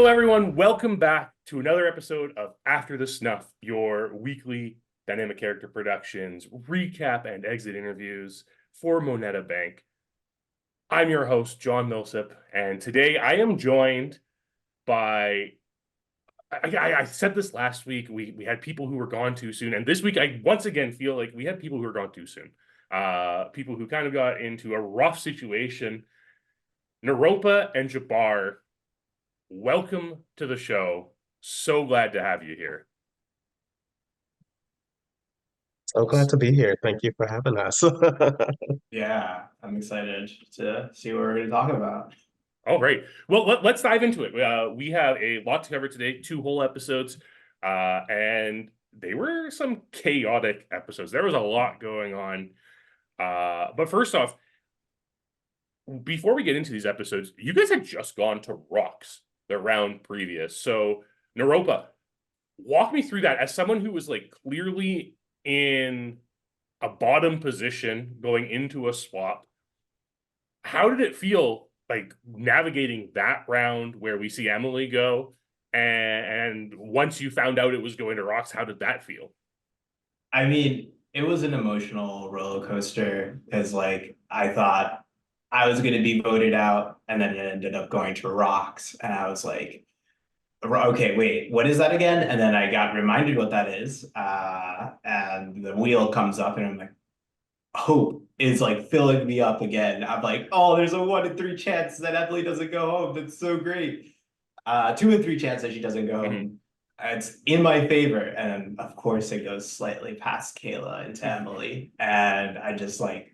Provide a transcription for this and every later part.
Hello, everyone. Welcome back to another episode of After the Snuff, your weekly dynamic character productions, recap, and exit interviews for Moneta Bank. I'm your host, John Millsip, and today I am joined by. I said this last week. We had people who were gone too soon, and this week I once again feel like we had people who were gone too soon. People who kind of got into a rough situation. Naropa and Jabbar, welcome to the show. So glad to have you here. So glad to be here. Thank you for having us. Yeah, I'm excited to see what we're going to talk about. All right. Well, let's dive into it. We have a lot to cover today, 2 whole episodes, and they were some chaotic episodes. There was a lot going on. But first off, before we get into these episodes, you guys had just gone to Rocks the round previous. So, Naropa, walk me through that as someone who was like clearly in a bottom position going into a swap. How did it feel like navigating that round where we see Emily go? And once you found out it was going to Rocks, how did that feel? I mean, it was an emotional roller coaster because, like, I thought I was going to be voted out, and then it ended up going to Rocks, and I was like, okay, wait, what is that again? And then I got reminded what that is, and the wheel comes up, and I'm like, hope is like filling me up again. I'm like, oh, there's a 1 in 3 chance that Emily doesn't go home. That's so great. 2 in 3 chance that she doesn't go home. It's in my favor. And of course it goes slightly past Kayla into Emily. And I just like,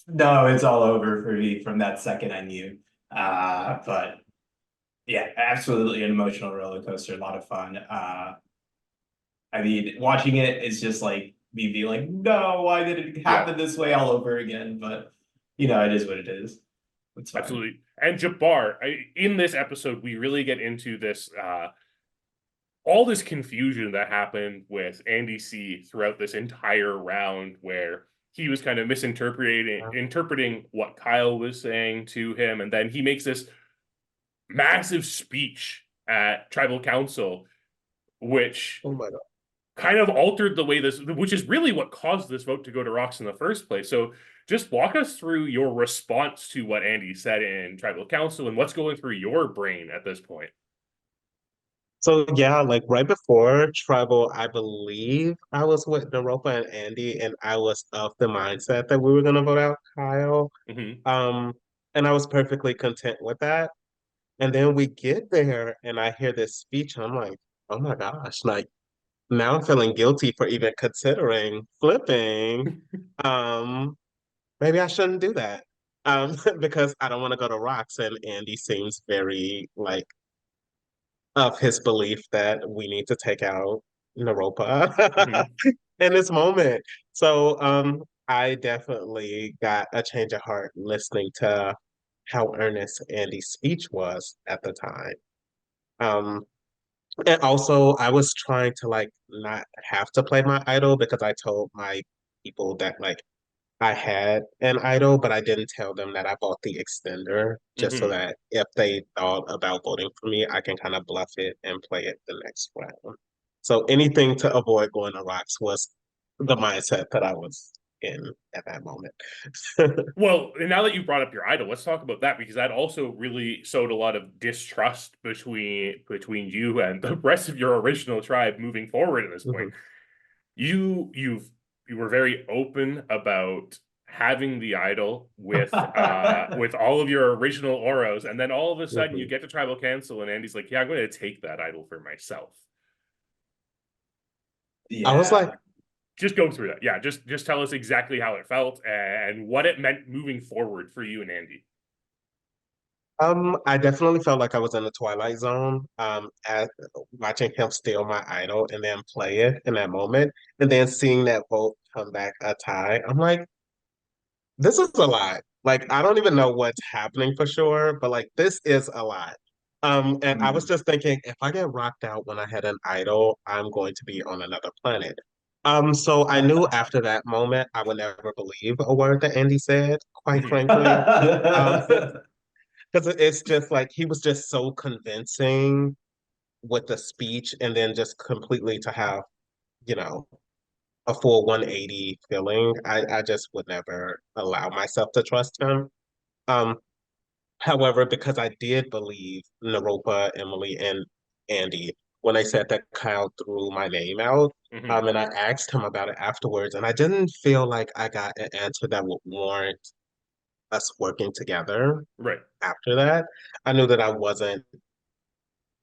no, it's all over for me from that second I knew. But yeah, absolutely an emotional roller coaster, a lot of fun. I mean, watching it is just like me being like, no, why did it happen this way all over again? But you know, it is what it is. It's fine. Absolutely. And Jabbar, in this episode, we really get into this all this confusion that happened with Andy C throughout this entire round, where he was kind of interpreting what Kyle was saying to him, and then he makes this massive speech at Tribal Council, which Oh my God. kind of altered the way this, which is really what caused this vote to go to Rocks in the first place. So just walk us through your response to what Andy said in Tribal Council and what's going through your brain at this point. So yeah, like right before Tribal, I believe I was with Naropa and Andy, and I was of the mindset that we were gonna vote out Kyle. Um, and I was perfectly content with that. And then we get there and I hear this speech, and I'm like, oh my gosh, like now I'm feeling guilty for even considering flipping. Um, Maybe I shouldn't do that. Because I don't want to go to Rocks, and Andy seems very like of his belief that we need to take out Naropa in this moment. So I definitely got a change of heart listening to how earnest Andy's speech was at the time. Um, and also I was trying to like not have to play my idol because I told my people that like I had an idol, but I didn't tell them that I bought the extender just so that if they thought about voting for me, I can kind of bluff it and play it the next round. So anything to avoid going to Rocks was the mindset that I was in at that moment. Well, and now that you brought up your idol, let's talk about that, because that also really sowed a lot of distrust between you and the rest of your original tribe moving forward at this point. You were very open about having the idol with with all of your original Oros, and then all of a sudden you get to Tribal Council and Andy's like, yeah, I'm going to take that idol for myself. I was like, just go through that. Yeah, just tell us exactly how it felt and what it meant moving forward for you and Andy. I definitely felt like I was in the Twilight Zone, at watching him steal my idol and then play it in that moment, and then seeing that vote come back a tie. I'm like, this is a lot. Like, I don't even know what's happening for sure, but like, this is a lot. And I was just thinking, if I get rocked out when I had an idol, I'm going to be on another planet. So I knew after that moment, I would never believe a word that Andy said, quite frankly. Um, because it's just like he was just so convincing with the speech and then just completely to have, you know, a full 180 feeling. I just would never allow myself to trust him. Um, However, because I did believe Naropa, Emily, and Andy when I said that Kyle threw my name out, and I asked him about it afterwards, and I didn't feel like I got an answer that would warrant us working together Right. after that. I knew that I wasn't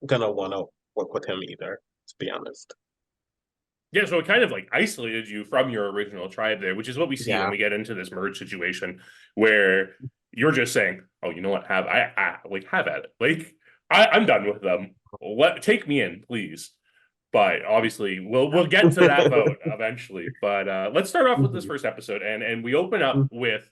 gonna want to work with him either, to be honest. Yeah, so it kind of like isolated you from your original tribe there, which is what we see when Yeah. we get into this merge situation where you're just saying, "Oh, you know what? Have at it. Like I'm done with them. Take me in, please." But obviously, we'll get to that vote eventually. But let's start off with this Mhm. first episode, and we open up with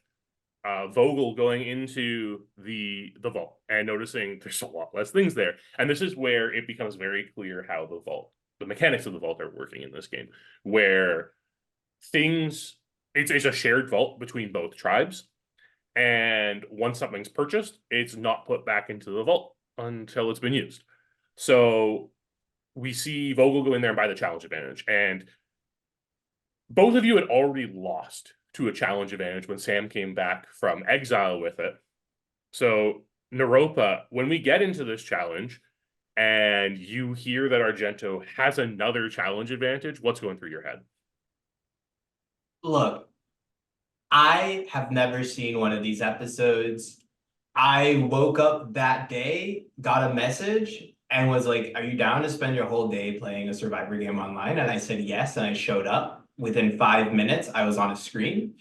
Vogl going into the vault and noticing there's a lot less things there, and this is where it becomes very clear how the mechanics of the vault are working in this game, where things it's a shared vault between both tribes, and once something's purchased, it's not put back into the vault until it's been used. So we see Vogl go in there and buy the challenge advantage, and both of you had already lost to a challenge advantage when Sam came back from exile with it. So, Naropa, when we get into this challenge and you hear that Argento has another challenge advantage, what's going through your head? Look, I have never seen one of these episodes. I woke up that day, got a message, and was like, "Are you down to spend your whole day playing a Survivor game online?" And I said yes, and I showed up. Within 5 minutes, I was on a screen.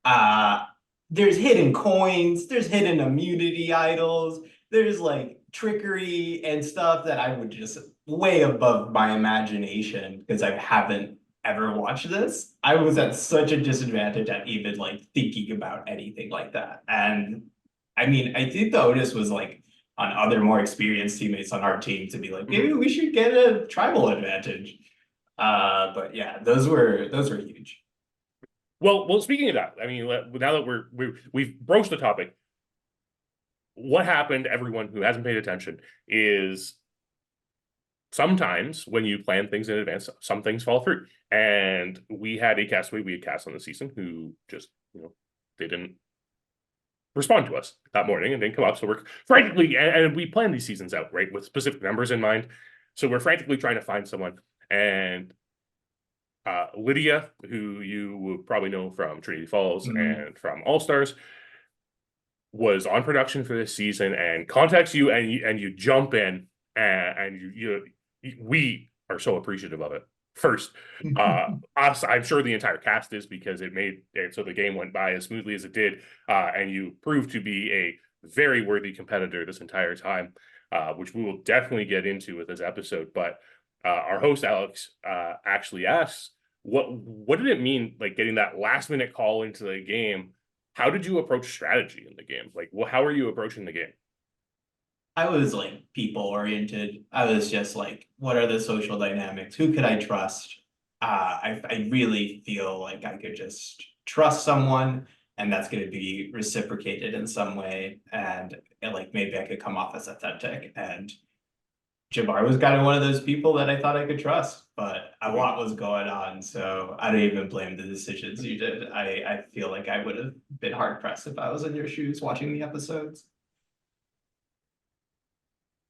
Uh, there's hidden coins, there's hidden immunity idols, there's like trickery and stuff that I would just way above my imagination because I haven't ever watched this. I was at such a disadvantage at even like thinking about anything like that. And I mean, I think the onus was like on other more experienced teammates on our team to be like, maybe we should get a tribal advantage. But yeah, those were huge. Well, speaking of that, I mean, now that we've broached the topic, what happened, everyone who hasn't paid attention, is sometimes when you plan things in advance, some things fall through. And we had a castaway we had cast on the season who just, they didn't respond to us that morning and didn't come up. So we're frantically, and we plan these seasons out, right, with specific numbers in mind. So we're frantically trying to find someone. And Lydia, who you would probably know from Trinity Falls and from All Stars, was on production for this season and contacts you, and you jump in, and we are so appreciative of it. First, us, I'm sure the entire cast is, because it made it so the game went by as smoothly as it did, and you proved to be a very worthy competitor this entire time, which we will definitely get into with this episode. But our host Alex actually asks, what did it mean, like getting that last minute call into the game? How did you approach strategy in the game? Like, how are you approaching the game? I was like people oriented. I was just like, what are the social dynamics? Who could I trust? I really feel like I could just trust someone and that's going to be reciprocated in some way. And like maybe I could come off as authentic. And Jabbar was kind of one of those people that I thought I could trust, but a lot was going on. So I don't even blame the decisions you did. I feel like I would have been hard pressed if I was in your shoes watching the episodes.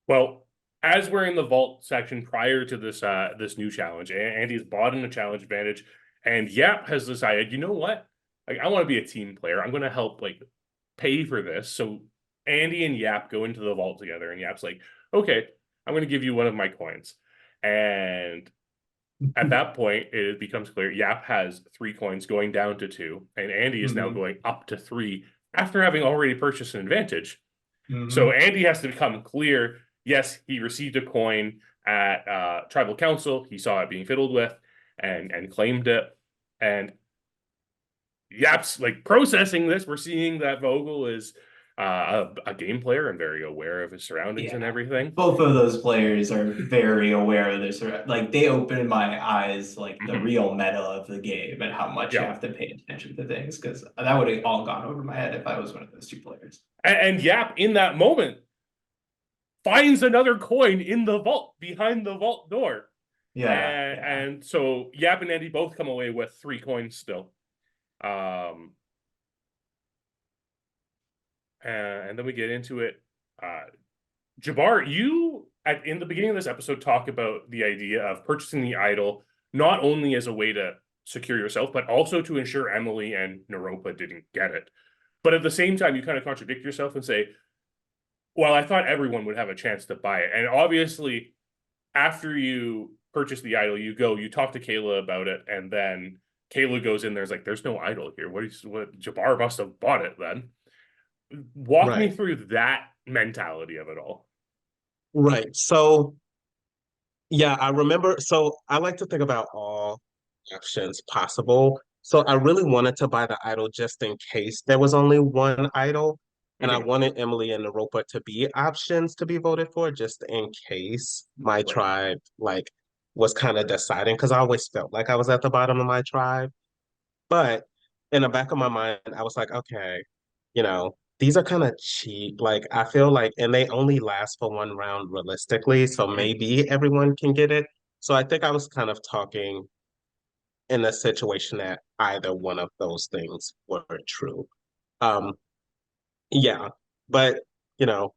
Well, as we're in the vault section prior to this new challenge, Andy's bought in a challenge advantage, and Yap has decided, you know what? Like, I want to be a team player. I'm going to help like pay for this. So Andy and Yap go into the vault together, and Yap's like, okay, I'm going to give you one of my coins. And at that point, it becomes clear Yap has 3 coins going down to 2, and Andy is now going up to 3 after having already purchased an advantage. So Andy has to become clear. Yes, he received a coin at tribal council. He saw it being fiddled with and claimed it. And Yap's like processing this. We're seeing that Vogl is a game player and very aware of his surroundings and everything. Both of those players are very aware of this. Like they opened my eyes, like the real meta of the game and how much you have to pay attention to things. Because that would have all gone over my head if I was one of those 2 players. And Yap in that moment finds another coin in the vault behind the vault door. Yeah. And so Yap and Andy both come away with 3 coins still. And then we get into it. Jabbar, you in the beginning of this episode talk about the idea of purchasing the idol not only as a way to secure yourself, but also to ensure Emily and Naropa didn't get it. But at the same time, you kind of contradict yourself and say, well, I thought everyone would have a chance to buy it. And obviously, after you purchase the idol, you talk to Kayla about it, and then Kayla goes in there's like, there's no idol here. What Jabbar must have bought it then. Walk me through that mentality of it all. Right. So, yeah, I remember. So I like to think about all options possible. So I really wanted to buy the idol just in case there was only one idol. And I wanted Emily and Naropa to be options to be voted for just in case my tribe like was kind of deciding, because I always felt like I was at the bottom of my tribe. But in the back of my mind, I was like, okay, these are kind of cheap. Like I feel like, and they only last for one round realistically, so maybe everyone can get it. So I think I was kind of talking in a situation that either one of those things were true. Um, yeah, but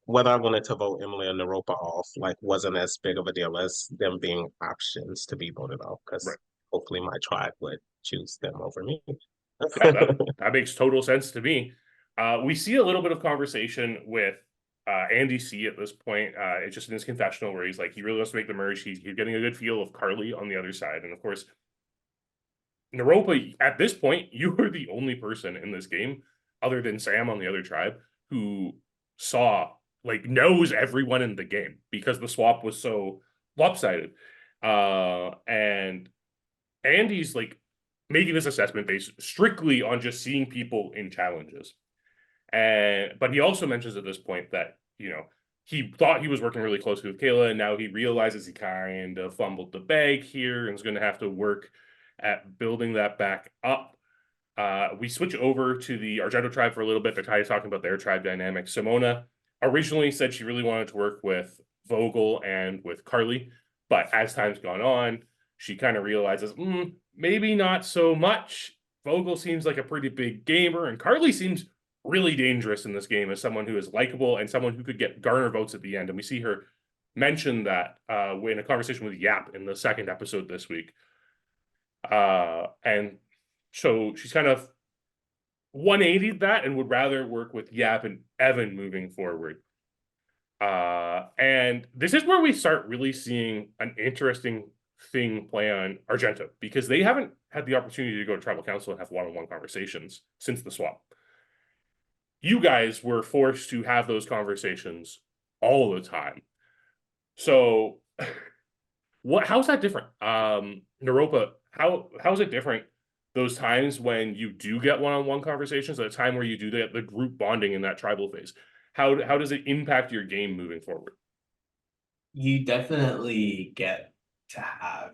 whether I wanted to vote Emily and Naropa off, like, wasn't as big of a deal as them being options to be voted off, because hopefully my tribe would choose them over me. Yeah, that makes total sense to me. We see a little bit of conversation with Andy C at this point. It's just in his confessional where he's like, he really wants to make the merge. He's getting a good feel of Karli on the other side. And of course, Naropa, at this point, you were the only person in this game, other than Sam on the other tribe, who knows everyone in the game because the swap was so lopsided. And Andy's like making this assessment based strictly on just seeing people in challenges. But he also mentions at this point that, he thought he was working really closely with Kayla, and now he realizes he kind of fumbled the bag here and is going to have to work at building that back up. We switch over to the Argento tribe for a little bit. They're kind of talking about their tribe dynamic. Simona originally said she really wanted to work with Vogl and with Karli, but as time's gone on, she kind of realizes, maybe not so much. Vogl seems like a pretty big gamer, and Karli seems really dangerous in this game as someone who is likable and someone who could garner votes at the end. And we see her mention that in a conversation with Yap in the second episode this week. And so she's kind of 180'd that and would rather work with Yap and Evan moving forward. And this is where we start really seeing an interesting thing play on Argento, because they haven't had the opportunity to go to tribal council and have one-on-one conversations since the swap. You guys were forced to have those conversations all the time. So how's that different? Naropa, how's it different those times when you do get one-on-one conversations at a time where you do the group bonding in that tribal phase? How does it impact your game moving forward? You definitely get to have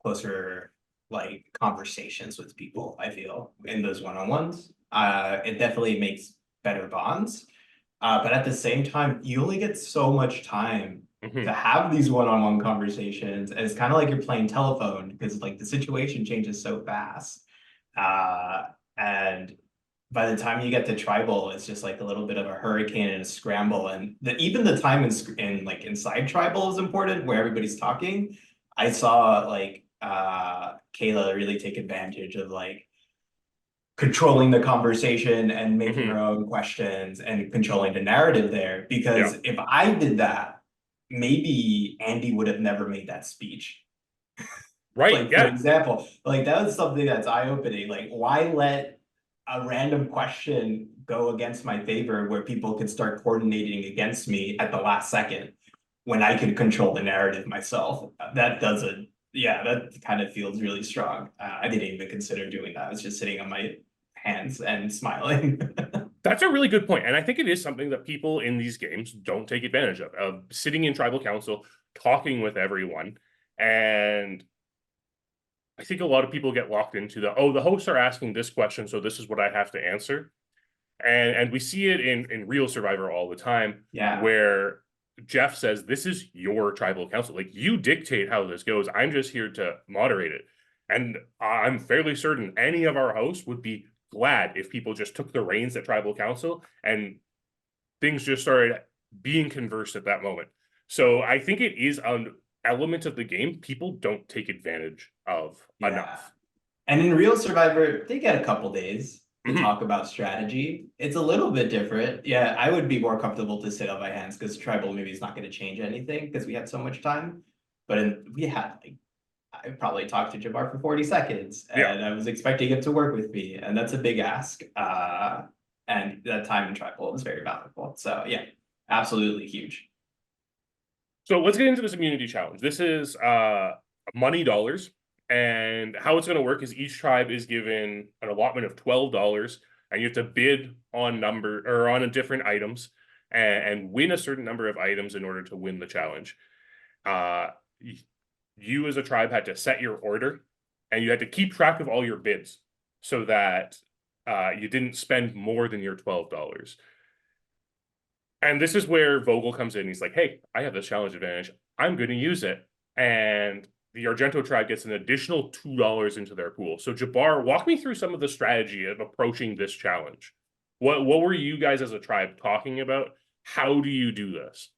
closer conversations with people, I feel, in those one-on-ones. It definitely makes better bonds. But at the same time, you only get so much time to have these one-on-one conversations. And it's kind of like you're playing telephone, because the situation changes so fast. And by the time you get to tribal, it's just a little bit of a hurricane and a scramble. And even the time inside tribal is important, where everybody's talking. I saw Kayla really take advantage of controlling the conversation and making her own questions and controlling the narrative there. Because if I did that, maybe Andy would have never made that speech. Right. For example, that was something that's eye-opening. Why let a random question go against my favor where people could start coordinating against me at the last second when I could control the narrative myself? That kind of feels really strong. I didn't even consider doing that. I was just sitting on my hands and smiling. That's a really good point. And I think it is something that people in these games don't take advantage of sitting in tribal council, talking with everyone. And I think a lot of people get locked into the hosts are asking this question, so this is what I have to answer. And we see it in real Survivor all the time, where Jeff says, this is your tribal council. Like, you dictate how this goes. I'm just here to moderate it. And I'm fairly certain any of our hosts would be glad if people just took the reins at tribal council and things just started being conversed at that moment. So I think it is an element of the game people don't take advantage of enough. And in Real Survivor, they get a couple days to talk about strategy. It's a little bit different. Yeah, I would be more comfortable to sit on my hands because tribal maybe is not going to change anything because we had so much time. But we had like, I probably talked to Jabbar for 40 seconds and I was expecting him to work with me. And that's a big ask. And that time in tribal is very valuable. So yeah, absolutely huge. So let's get into this immunity challenge. This is money dollars. And how it's going to work is each tribe is given an allotment of $12, and you have to bid on different items and win a certain number of items in order to win the challenge. You as a tribe had to set your order, and you had to keep track of all your bids so that you didn't spend more than your $12. And this is where Vogl comes in. He's like, hey, I have this challenge advantage. I'm going to use it. And the Argento tribe gets an additional $2 into their pool. So Jabbar, walk me through some of the strategy of approaching this challenge. What were you guys as a tribe talking about? How do you do this?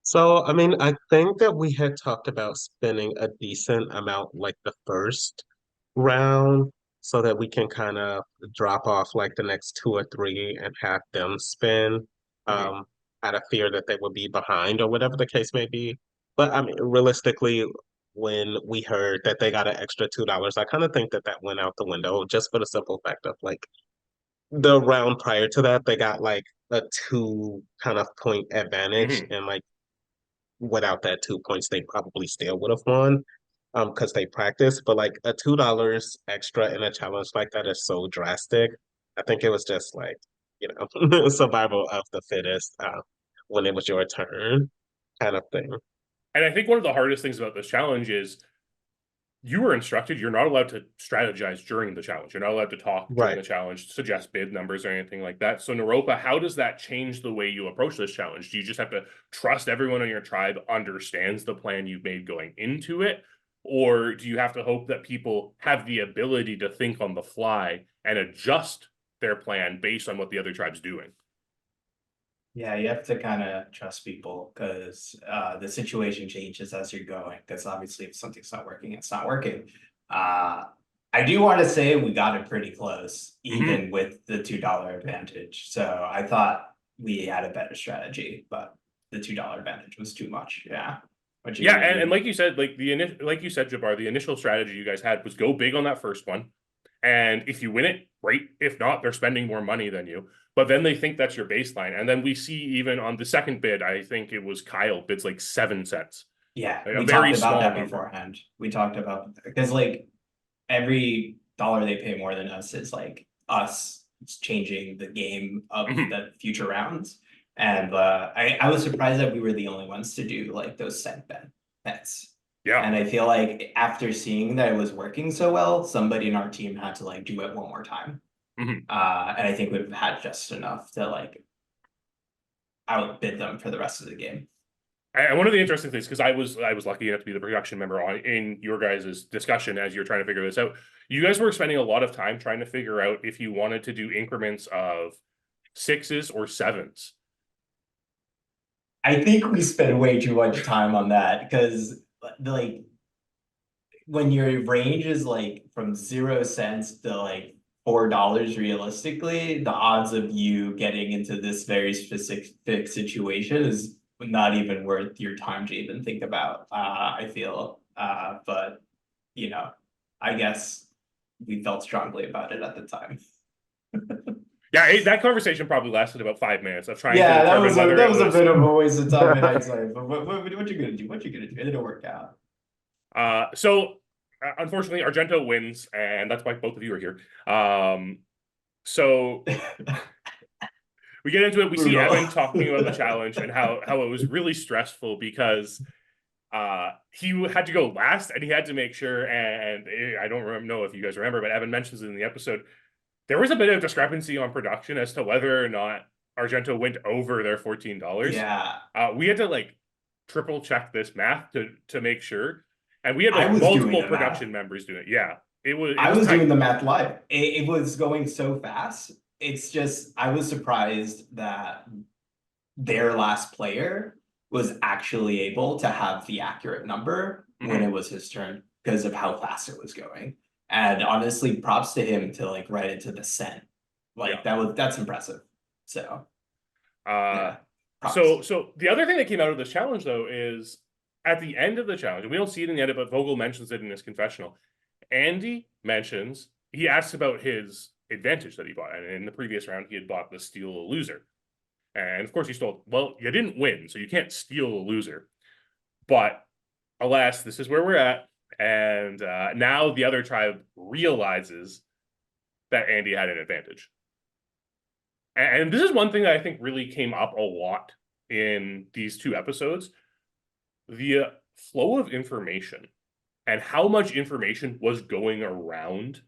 So, I mean, I think that we had talked about spending a decent amount like the first round so that we can kind of drop off like the next two or three and have them spend out of fear that they would be behind or whatever the case may be. But I mean, realistically, when we heard that they got an extra $2, I kind of think that that went out the window just for the simple fact of like the round prior to that, they got like a 2 kind of point advantage. And like without that 2 points, they probably still would have won because they practiced. But like a $2 extra in a challenge like that is so drastic. I think it was just like, survival of the fittest when it was your turn kind of thing. And I think one of the hardest things about this challenge is you were instructed you're not allowed to strategize during the challenge. You're not allowed to talk during the challenge, suggest bid numbers or anything like that. So Naropa, how does that change the way you approach this challenge? Do you just have to trust everyone on your tribe understands the plan you've made going into it? Or do you have to hope that people have the ability to think on the fly and adjust their plan based on what the other tribe's doing? Yeah, you have to kind of trust people because the situation changes as you're going. Because obviously, if something's not working, it's not working. I do want to say we got it pretty close, even with the $2 advantage. So I thought we had a better strategy, but the $2 advantage was too much. Yeah. And like you said, like you said, Jabbar, the initial strategy you guys had was go big on that first one. And if you win it, great. If not, they're spending more money than you. But then they think that's your baseline. And then we see even on the second bid, I think it was Kyle bids like 7 cents. Yeah, like we talked about that beforehand. We talked about because like every dollar they pay more than us is like us changing the game of the future rounds. And I was surprised that we were the only ones to do like those cent bets. Yeah. And I feel like after seeing that it was working so well, somebody in our team had to like do it one more time. And I think we've had just enough to like outbid them for the rest of the game. And one of the interesting things, because I was lucky enough to be the production member in your guys' discussion as you're trying to figure this out, you guys were spending a lot of time trying to figure out if you wanted to do increments of 6s or 7s. I think we spent way too much time on that because like when your range is like from 0 cents to like $4 realistically, the odds of you getting into this very specific situation is not even worth your time to even think about. I feel, but I guess we felt strongly about it at the time. Yeah, that conversation probably lasted about 5 minutes of trying to that was determine that was a bit of a waste of time in hindsight. But what you gonna do? What you gonna do? It didn't work out. So unfortunately, Argento wins, and that's why both of you are here. So we get into it. We see Evan talking about the challenge and how it was really stressful because he had to go last, and he had to make sure. And I don't know if you guys remember, but Evan mentions it in the episode. There was a bit of discrepancy on production as to whether or not Argento went over their $14. Yeah. We had to like triple check this math to make sure. And we had I like was doing multiple the production math. members doing it. Yeah. It was doing tight. the math live. It was going so fast. It's just, I was surprised that their last player was actually able to have the accurate number when it was his turn because of how fast it was going. And honestly, props to him to like write it to the cent. Like that's impressive. So yeah. So the other thing that came out of this challenge though is at the end of the challenge, and we don't see it in the edit, but Vogl mentions it in his confessional. Andy mentions, he asks about his advantage that he bought. And in the previous round, he had bought the steal a loser. And of course he's told, well, you didn't win, so you can't steal a loser. But alas, this is where we're at. And now the other tribe realizes that Andy had an advantage. And this is one thing that I think really came up a lot in these two episodes. The flow of information and how much information was going around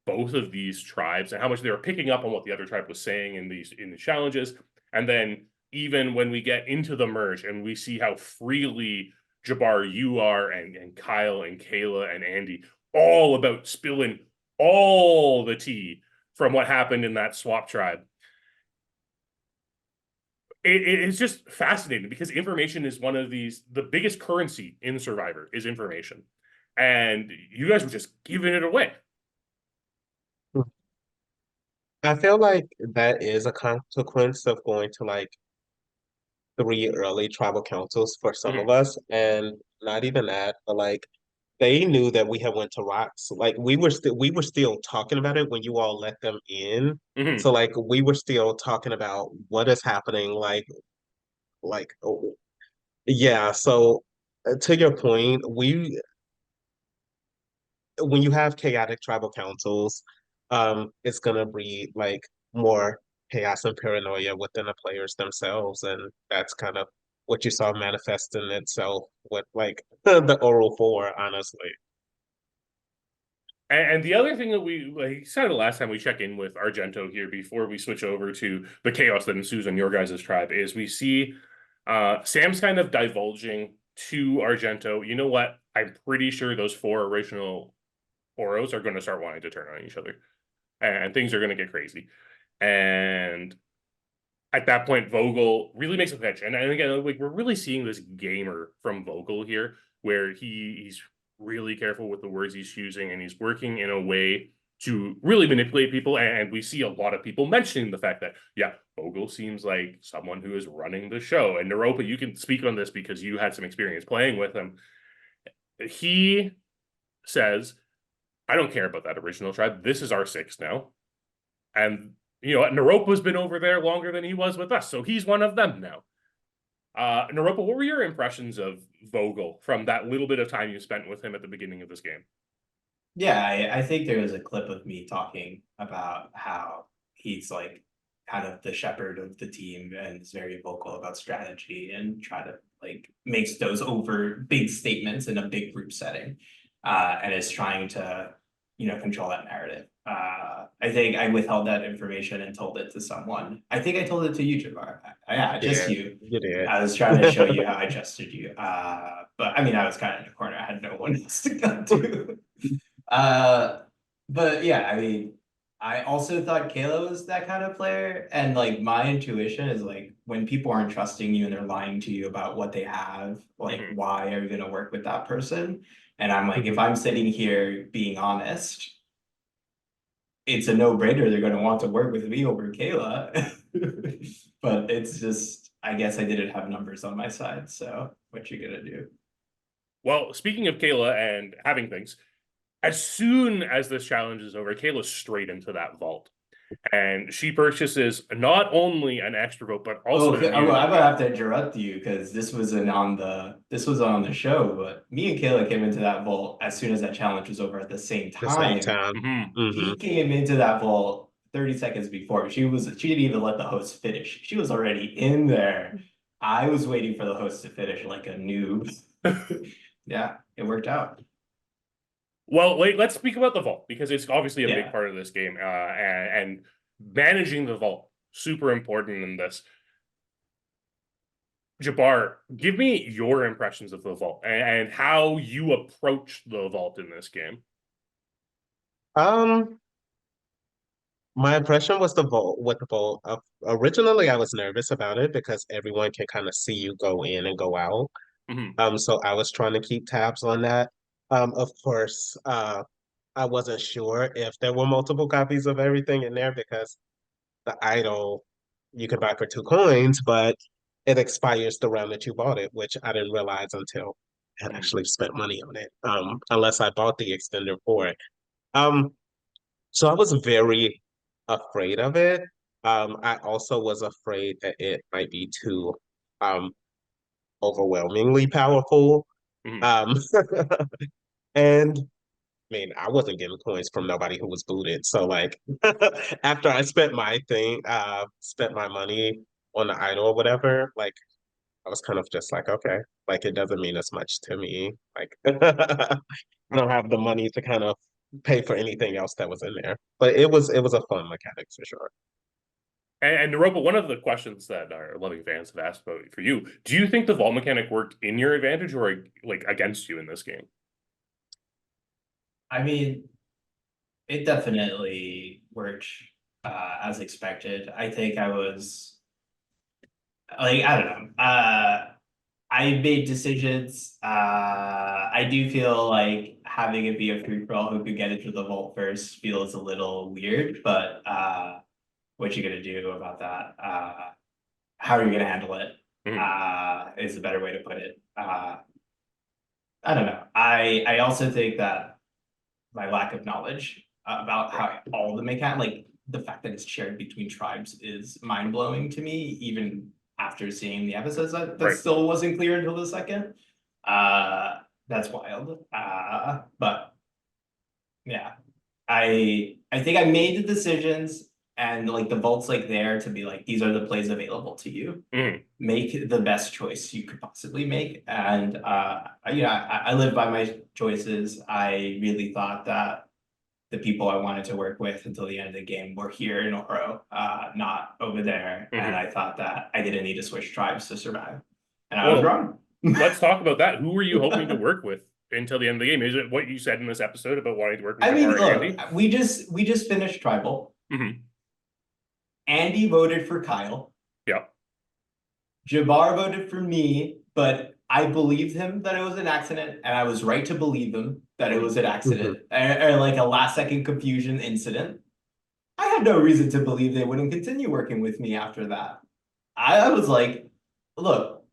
both of these tribes and how much they were picking up on what the other tribe was saying in the challenges. And then even when we get into the merge and we see how freely Jabbar, you are, and Kyle and Kayla and Andy, all about spilling all the tea from what happened in that swap tribe. It's just fascinating because information is one of the biggest currency in Survivor is information. And you guys were just giving it away. I feel like that is a consequence of going to like 3 early tribal councils for some of us, and not even that, but like they knew that we had went to rocks. Like we were still talking about it when you all let them in. So like we were still talking about what is happening. Yeah. So to your point, when you have chaotic tribal councils, it's gonna breed like more chaos and paranoia within the players themselves, and that's kind of what you saw manifesting itself with like the oral four, honestly. And the other thing that we said the last time we check in with Argento here before we switch over to the chaos that ensues on your guys' tribe is we see Sam's kind of divulging to Argento, you know what? I'm pretty sure those 4 original Oros are going to start wanting to turn on each other. And things are going to get crazy. And at that point, Vogl really makes a pitch. And again, like we're really seeing this gamer from Vogl here, where he's really careful with the words he's choosing, and he's working in a way to really manipulate people. And we see a lot of people mentioning the fact that, yeah, Vogl seems like someone who is running the show. And Naropa, you can speak on this because you had some experience playing with him. He says, I don't care about that original tribe. This is our 6 now. And, you know, Naropa's been over there longer than he was with us, so he's one of them now. Naropa, what were your impressions of Vogl from that little bit of time you spent with him at the beginning of this game? Yeah, I think there was a clip of me talking about how he's like kind of the shepherd of the team and is very vocal about strategy and try to like makes those over big statements in a big group setting, and is trying to, you know, control that narrative. I think I withheld that information and told it to someone. I think I told it to you, Jabbar. Yeah, just you. You did. I was trying to show you how I trusted you. But I mean, I was kind of in a corner. I had no one else to go to. But yeah, I mean, I also thought Kayla was that kind of player. And like my intuition is like when people aren't trusting you and they're lying to you about what they have, like why are you gonna work with that person? And I'm like, if I'm sitting here being honest, it's a no-brainer. They're gonna want to work with me over Kayla. But it's just, I guess I didn't have numbers on my side. So what you gonna do? Well, speaking of Kayla and having things, as soon as this challenge is over, Kayla's straight into that vault. And she purchases not only an extra vote, but also I'm gonna have to interrupt you because this was on the show, but me and Kayla came into that vault as soon as that challenge was over at the same time. She came into that vault 30 seconds before. She didn't even let the host finish. She was already in there. I was waiting for the host to finish like a noob. Yeah, it worked out. Well, let's speak about the vault because it's obviously a big part of this game, and managing the vault super important in this. Jabbar, give me your impressions of the vault and how you approach the vault in this game. My impression was the vote with the vote. Originally, I was nervous about it because everyone can kind of see you go in and go out. So I was trying to keep tabs on that. Of course, I wasn't sure if there were multiple copies of everything in there because the idol you could buy for 2 coins, but it expires the round that you bought it, which I didn't realize until I had actually spent money on it. Unless I bought the extender for it. So I was very afraid of it. I also was afraid that it might be too overwhelmingly powerful. Um, and I mean, I wasn't getting coins from nobody who was booted. So like after I spent my money on the idol or whatever, like I was kind of just like, okay, like it doesn't mean as much to me. Like I don't have the money to kind of pay for anything else that was in there. But it was a fun mechanic for sure. And Naropa, one of the questions that our loving fans have asked about for you, do you think the vault mechanic worked in your advantage or like against you in this game? I mean, it definitely worked as expected. I think I was like, I don't know. I made decisions. I do feel like having it be a free-for-all who could get into the vault first feels a little weird, but what you gonna do about that? How are you gonna handle it? Is a better way to put it. I don't know. I also think that my lack of knowledge about how all the mechanics, like the fact that it's shared between tribes, is mind blowing to me. Even after seeing the episodes, that still wasn't clear until the second. That's wild. But yeah, I think I made the decisions, and like the vault's like there to be like, these are the plays available to you. Make the best choice you could possibly make. And I live by my choices. I really thought that the people I wanted to work with until the end of the game were here in Oro, not over there. And I thought that I didn't need to switch tribes to survive. And I was wrong. Let's talk about that. Who were you hoping to work with until the end of the game? Is it what you said in this episode about wanting to work with Jabbar and Andy? We just finished Tribal. Andy voted for Kyle. Yeah. Jabbar voted for me, but I believed him that it was an accident, and I was right to believe him that it was an accident, or like a last-second confusion incident. I had no reason to believe they wouldn't continue working with me after that. I was like, look,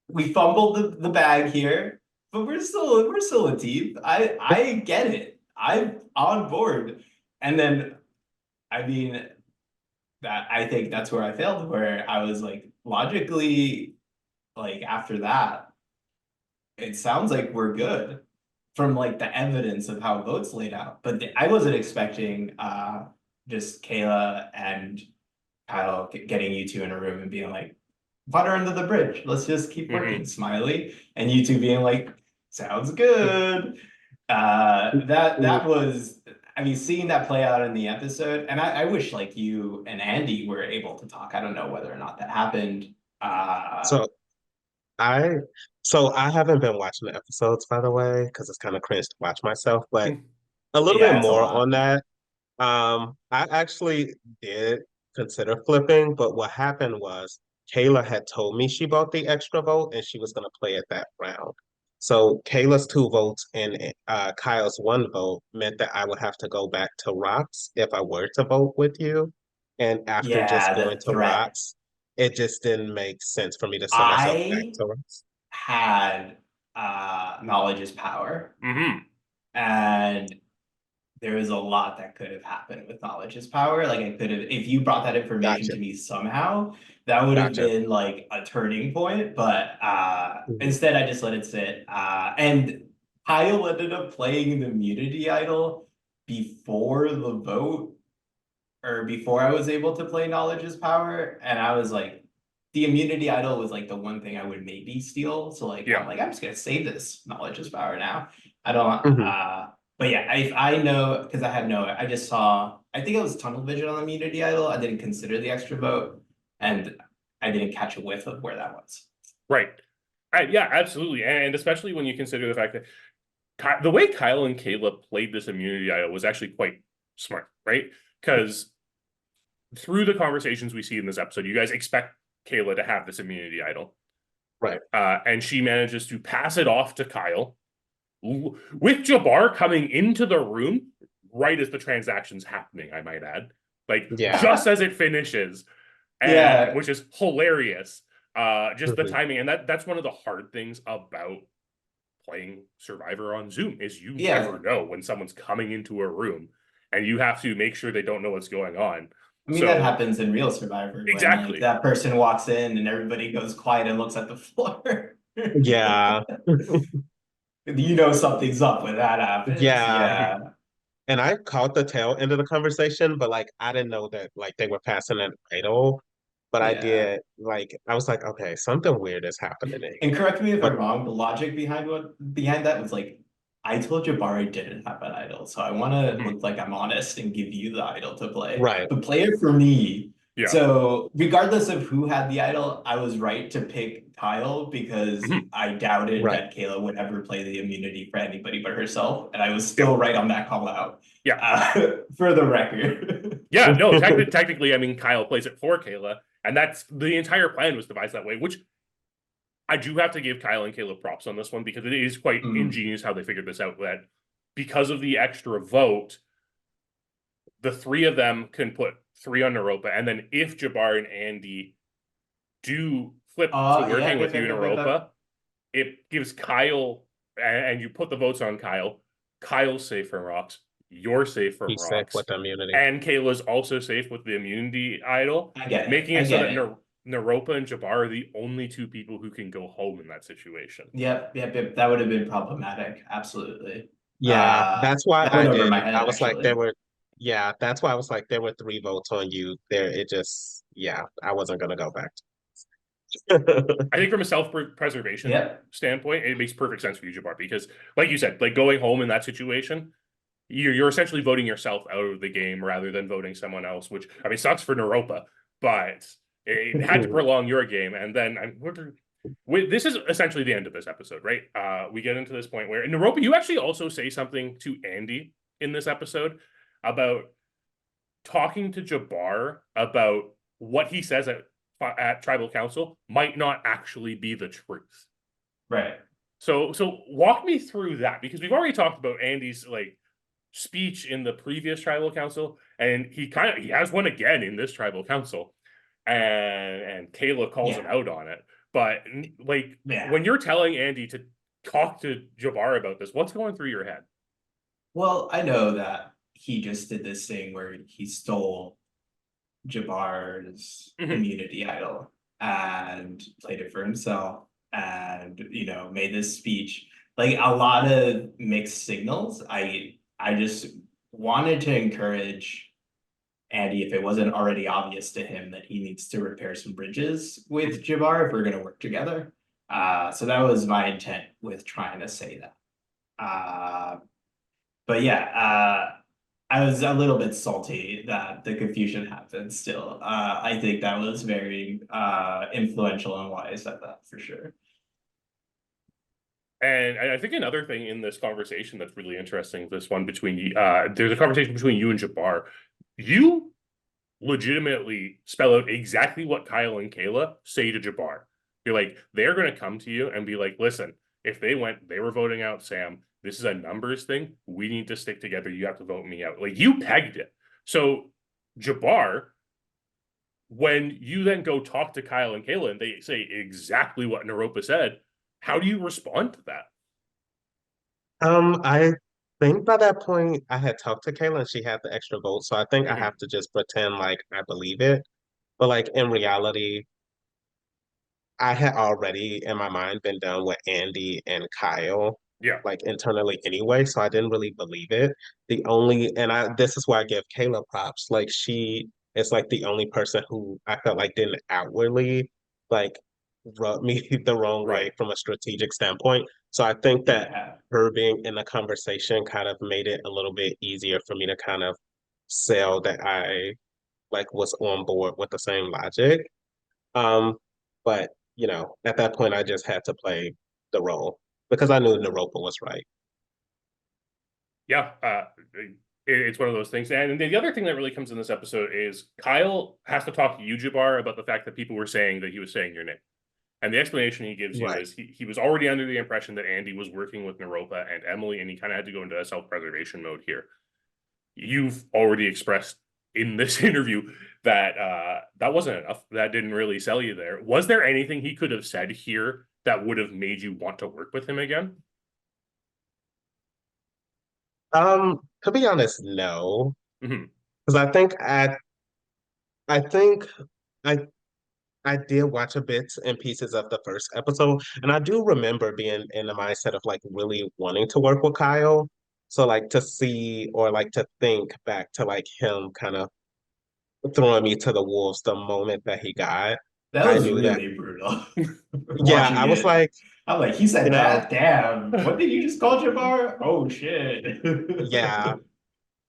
we fumbled the bag here, but we're still a team. I get it. I'm on board. And then, I mean, that I think that's where I failed, where I was like, logically, like after that, it sounds like we're good from like the evidence of how votes laid out. But I wasn't expecting just Kayla and Kyle getting you two in a room and being like, water under the bridge. Let's just keep working, Smiley. And you two being like, sounds good. That was, I mean, seeing that play out in the episode, and I wish like you and Andy were able to talk. I don't know whether or not that happened. So I haven't been watching the episodes, by the way, because it's kind of cringe to watch myself, but a little bit more on that. I actually did consider flipping, but what happened was Kayla had told me she bought the extra vote and she was going to play it that round. So Kayla's 2 votes and Kyle's 1 vote meant that I would have to go back to Rocks if I were to vote with you. And after just going to Rocks, it just didn't make sense for me to send myself back to Rocks. Had knowledge is power. And there was a lot that could have happened with knowledge is power. Like I could have, if you brought that information to me somehow, that would have been like a turning point. But instead I just let it sit. And Kyle ended up playing the immunity idol before the vote, or before I was able to play knowledge is power. And I was like, the immunity idol was like the one thing I would maybe steal. So like, I'm like, I'm just gonna save this knowledge is power now. I don't but yeah, I know, because I just saw I think it was tunnel vision on the immunity idol. I didn't consider the extra vote, and I didn't catch a whiff of where that was. Right. Yeah, absolutely. And especially when you consider the fact that the way Kyle and Kayla played this immunity idol was actually quite smart, right? Because through the conversations we see in this episode, you guys expect Kayla to have this immunity idol. Right. And she manages to pass it off to Kyle with Jabbar coming into the room right as the transaction's happening, I might add. Like, just as it finishes. And, which is hilarious. Just the timing. And that's one of the hard things about playing Survivor on Zoom is you never know when someone's coming into a room and you have to make sure they don't know what's going on. I mean, that happens in real Survivor. Exactly. When, like, that person walks in and everybody goes quiet and looks at the floor. Yeah. You know something's up when that happens. Yeah. And I caught the tail end of the conversation, but like I didn't know that like they were passing an idol. But I did, like, I was like, okay, something weird is happening. And correct me if I'm wrong, the logic behind that was like, I told Jabbar I didn't have an idol, so I want to look like I'm honest and give you the idol to play. Right. But play it for me. Yeah. So regardless of who had the idol, I was right to pick Kyle because I doubted that Kayla would ever play the immunity for anybody but herself, and I was still right on that call out. Yeah. For the record. Yeah, no, technically, I mean, Kyle plays it for Kayla, and that's the entire plan was devised that way, which I do have to give Kyle and Kayla props on this one because it is quite ingenious how they figured this out, that because of the extra vote, the three of them can put 3 on Naropa, and then if Jabbar and Andy do flip to working with you, Naropa, it gives Kyle, and you put the votes on Kyle, Kyle's safe from rocks, you're safe from rocks. Safe with immunity. And Kayla's also safe with the immunity idol. Making it so that Naropa and Jabbar are the only 2 people who can go home in that situation. Yep. That would have been problematic. Absolutely. Yeah, that's why I did. I was like, that's why I was like, there were 3 votes on you. It just, I wasn't going to go back. I think from a self-preservation standpoint, it makes perfect sense for you, Jabbar, because like you said, like going home in that situation, you're essentially voting yourself out of the game rather than voting someone else, which, I mean, sucks for Naropa, but it had to prolong your game. And then this is essentially the end of this episode, right? We get into this point where, Naropa, you actually also say something to Andy in this episode about talking to Jabbar about what he says at Tribal Council might not actually be the truth. Right. So walk me through that, because we've already talked about Andy's like speech in the previous Tribal Council, and he has one again in this Tribal Council, and Kayla calls him out on it. But like when you're telling Andy to talk to Jabbar about this, what's going through your head? Well, I know that he just did this thing where he stole Jabbar's immunity idol and played it for himself, and made this speech. Like a lot of mixed signals. I just wanted to encourage Andy, if it wasn't already obvious to him, that he needs to repair some bridges with Jabbar if we're going to work together. So that was my intent with trying to say that. But yeah, I was a little bit salty that the confusion happened still. I think that was very influential in why I said that, for sure. And I think another thing in this conversation that's really interesting, this one between there's a conversation between you and Jabbar. You legitimately spell out exactly what Kyle and Kayla say to Jabbar. You're like, they're going to come to you and be like, listen, if they were voting out Sam, this is a numbers thing. We need to stick together. You have to vote me out. Like, you pegged it. So Jabbar, when you then go talk to Kyle and Kayla and they say exactly what Naropa said, how do you respond to that? I think by that point I had talked to Kayla and she had the extra vote. So I think I have to just pretend like I believe it. But like in reality, I had already in my mind been done with Andy and Kyle. Like internally anyway. So I didn't really believe it. This is why I give Kayla props. Like she is like the only person who I felt like didn't outwardly like rub me the wrong way from a strategic standpoint. So I think that her being in the conversation kind of made it a little bit easier for me to kind of sell that I like was on board with the same logic. But at that point I just had to play the role because I knew Naropa was right. Yeah, it's one of those things. And the other thing that really comes in this episode is Kyle has to talk to you, Jabbar, about the fact that people were saying that he was saying your name. And the explanation he gives you Right. is he was already under the impression that Andy was working with Naropa and Emily, and he kind of had to go into a self-preservation mode here. You've already expressed in this interview that that wasn't enough. That didn't really sell you there. Was there anything he could have said here that would have made you want to work with him again? To be honest, no. Mm-hmm. Because I think I I did watch a bits and pieces of the first episode, and I do remember being in the mindset of like really wanting to work with Kyle. So like to see or like to think back to like him kind of throwing me to the wolves the moment that he got, That I was knew that. really brutal. Yeah, Watching I was it, like, I'm like, he said you know, that. Damn, what did you just call Jabbar? Oh shit. yeah.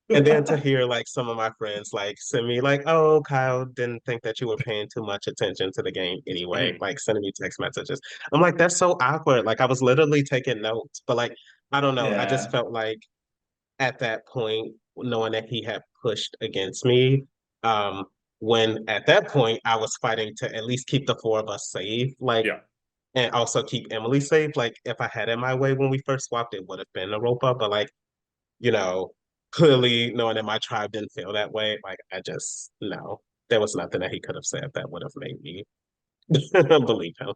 And then to hear like some of my friends like send me like, oh, Kyle didn't think that you were paying too much attention to the game anyway, Mm-hmm. like sending me text messages. I'm like, that's so awkward. Like I was literally taking notes, but like, I don't know. I just Yeah, felt like at that point, knowing that he had pushed against me, um, when at that point I was fighting to at least keep the four of us safe, like, Yeah. and also keep Emily safe. Like if I had it my way when we first swapped, it would have been Naropa, but like you know, clearly knowing that my tribe didn't feel that way, like I just no, there was nothing that he could have said that would have made me believe him,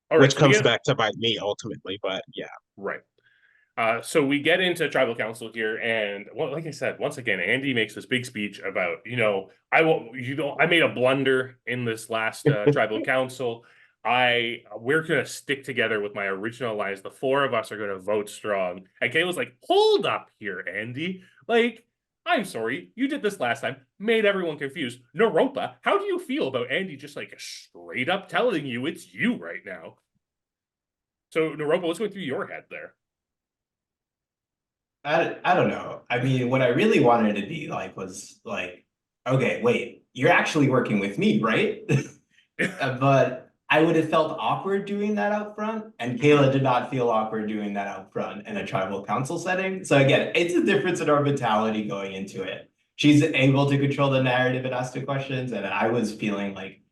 All right. which So we comes get back to bite me ultimately. But yeah, right. So we get into tribal council here, and well, like I said, once again, Andy makes this big speech about, I made a blunder in this last tribal council. We're gonna stick together with my original alliance. The four of us are gonna vote strong. And Kayla's like, hold up here, Andy. Like, I'm sorry, you did this last time, made everyone confused. Naropa, how do you feel about Andy just like straight up telling you it's you right now? So Naropa, what's going through your head there? I don't know. I mean, what I really wanted to be like was like, okay, wait, you're actually working with me, right? But I would have felt awkward doing that out front, and Kayla did not feel awkward doing that out front in a tribal council setting. So again, it's a difference in our mentality going into it. She's able to control the narrative and ask the questions, and I was feeling like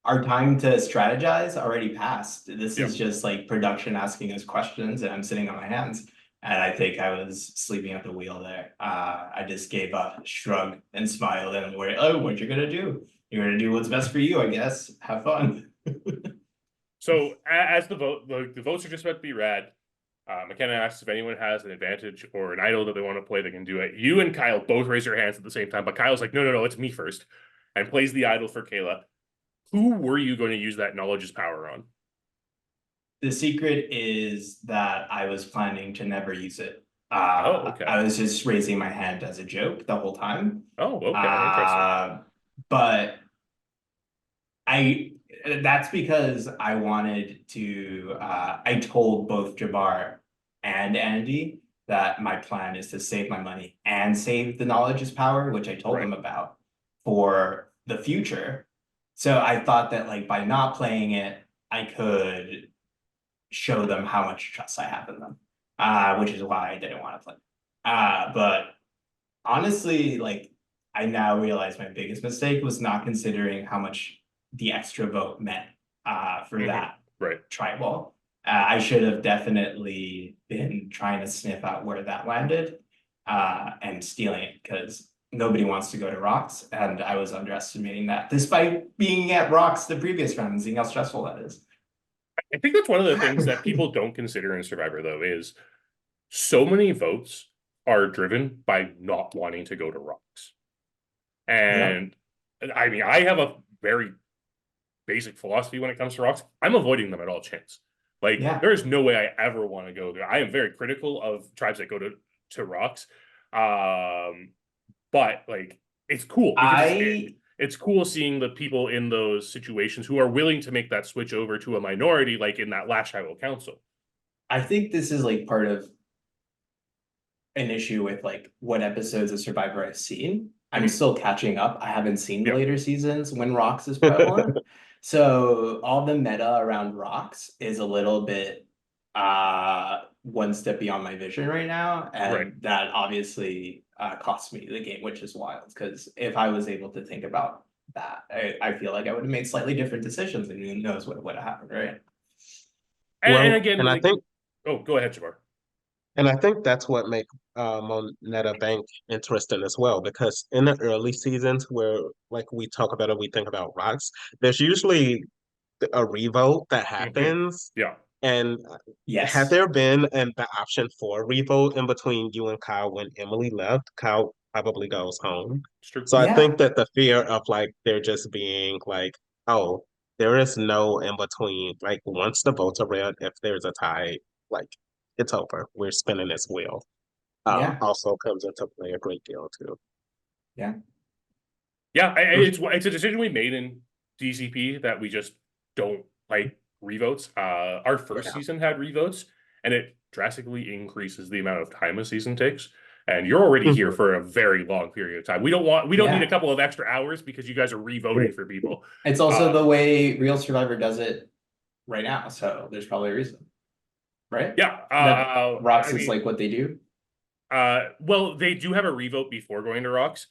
our time to strategize already passed. This Yeah. is just like production asking us questions, and I'm sitting on my hands. And I think I was sleeping at the wheel there. I just gave a shrug and smiled and were, oh, what you gonna do? You're gonna do what's best for you, I guess. Have fun. So as the votes are just about to be read, McKenna asks if anyone has an advantage or an idol that they want to play, they can do it. You and Kyle both raise your hands at the same time, but Kyle's like, no, it's me first, and plays the idol for Kayla. Who were you going to use that knowledge is power on? The secret is that I was planning to never use it. Oh, okay. I was just raising my hand as a joke the whole time. Oh, okay. Interesting. But that's because I wanted to, I told both Jabbar and Andy that my plan is to save my money and save the knowledge is power, which I told Right. them about for the future. So I thought that like by not playing it, I could show them how much trust I have in them, which is why I didn't want to play. But honestly, like I now realize my biggest mistake was not considering how much the extra vote meant for that Right. tribal. I should have definitely been trying to sniff out where that landed and stealing it because nobody wants to go to Rocks, and I was underestimating that despite being at Rocks the previous round and seeing how stressful that is. I think that's one of the things that people don't consider in Survivor, though, is so many votes are driven by not wanting to go to Rocks. And I mean, I have a very basic philosophy when it comes to Rocks. I'm avoiding them at all chance. Like, there is no way I ever want to go there. I am very critical of tribes that go to Rocks. But like, it's cool because it's cool seeing the people in those situations who are willing to make that switch over to a minority, like in that last tribal council. I think this is like part of an issue with like what episodes of Survivor I've seen. I'm Mhm. still catching up. I haven't seen the Yeah. later seasons when Rocks is prevalent. So all the meta around Rocks is a little bit one step beyond my vision right now. And Right. that obviously costs me the game, which is wild. Because if I was able to think about that, I feel like I would have made slightly different decisions, and who knows what would have happened, right? And Well, again, and I like, think oh, go ahead, Jabbar. And I think that's what make Moneta Bank interesting as well, because in the early seasons where like we talk about it, we think about rocks, there's usually a revote that happens. Yeah. And had Yes. there been the option for a revote in between you and Kyle when Emily left, Kyle probably goes home. It's true. So I Yeah. think that the fear of like there just being like, oh, there is no in between. Like once the votes are read, if there's a tie, like it's over. We're spinning this wheel. Yeah. Also comes into play a great deal too. Yeah. Yeah, it's a decision we made in DCP that we just don't like revotes. Our first Yeah. season had revotes, and it drastically increases the amount of time a season takes. And you're already here Mhm. for a very long period of time. We don't need a Yeah. couple of extra hours because you guys are revoting for people. It's also the way Real Survivor does it right now. So there's probably a reason, right? Yeah, That I Rocks is mean, like what they do. well, they do have a revote before going to Rocks.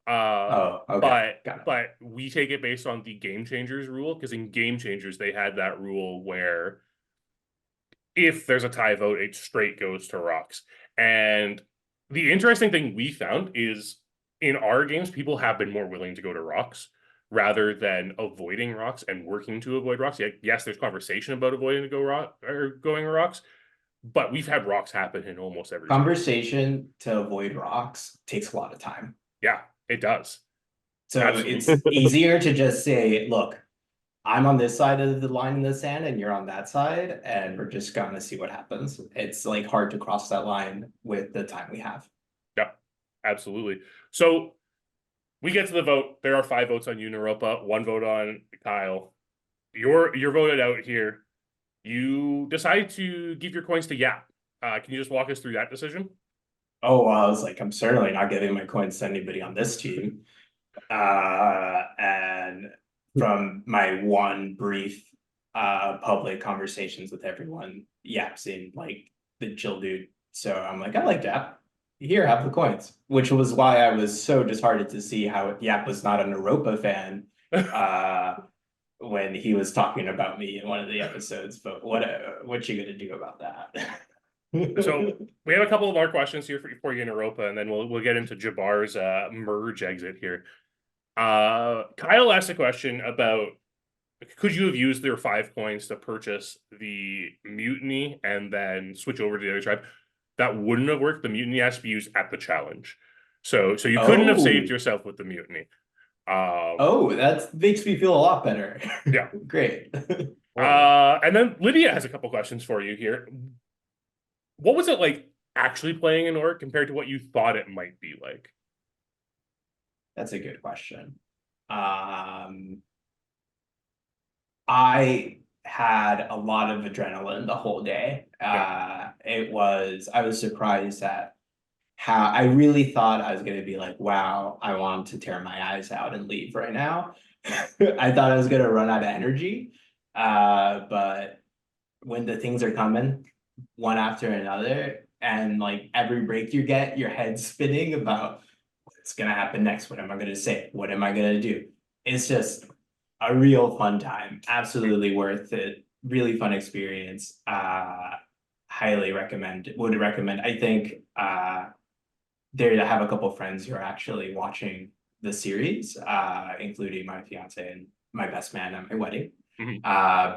Oh, okay. Got it. But we take it based on the Game Changers rule, because in Game Changers they had that rule where if there's a tie vote, it straight goes to Rocks. And the interesting thing we found is in our games, people have been more willing to go to Rocks rather than avoiding Rocks and working to avoid Rocks. Yes, there's conversation about avoiding to go Rock or going Rocks, but we've had Rocks happen in almost every season. Conversation to avoid Rocks takes a lot of time. Yeah, it does. So it's Absolutely. easier to just say, look, I'm on this side of the line in the sand and you're on that side, and we're just gonna see what happens. It's like hard to cross that line with the time we have. Yeah, absolutely. So we get to the vote. There are 5 votes on you, Naropa, 1 vote on Kyle. You're voted out here. You decide to give your coins to Yap. Can you just walk us through that decision? Oh, well, I was like, I'm certainly not giving my coins to anybody on this team. And from my one brief public conversations with everyone, Yap seemed like the chill dude. So I'm like, I like Yap. Here, have the coins. Which was why I was so disheartened to see how Yap was not a Naropa fan when he was talking about me in one of the episodes. But what you gonna do about that? So we have a couple of more questions here for you, Naropa, and then we'll get into Jabbar's merge exit here. Kyle asked a question about could you have used their 5 coins to purchase the mutiny and then switch over to the other tribe? That wouldn't have worked. The mutiny has to be used at the challenge. So you couldn't have saved Oh, yourself with the mutiny. oh, that makes me feel a lot better. Yeah. Great. And then Lydia has a couple questions for you here. What was it like actually playing an orc compared to what you thought it might be like? That's a good question. I had a lot of adrenaline the whole day. Yeah. I was surprised at how I really thought I was going to be like, wow, I want to tear my eyes out and leave right now. I thought I was going to run out of energy. But when the things are coming one after another, and like every break you get, your head's spinning about what's going to happen next. What am I going to say? What am I going to do? It's just a real fun time. Absolutely worth it. Really fun experience. Highly recommend. Would recommend. I think there I have a couple friends who are actually watching the series, including my fiance and my best man at my wedding.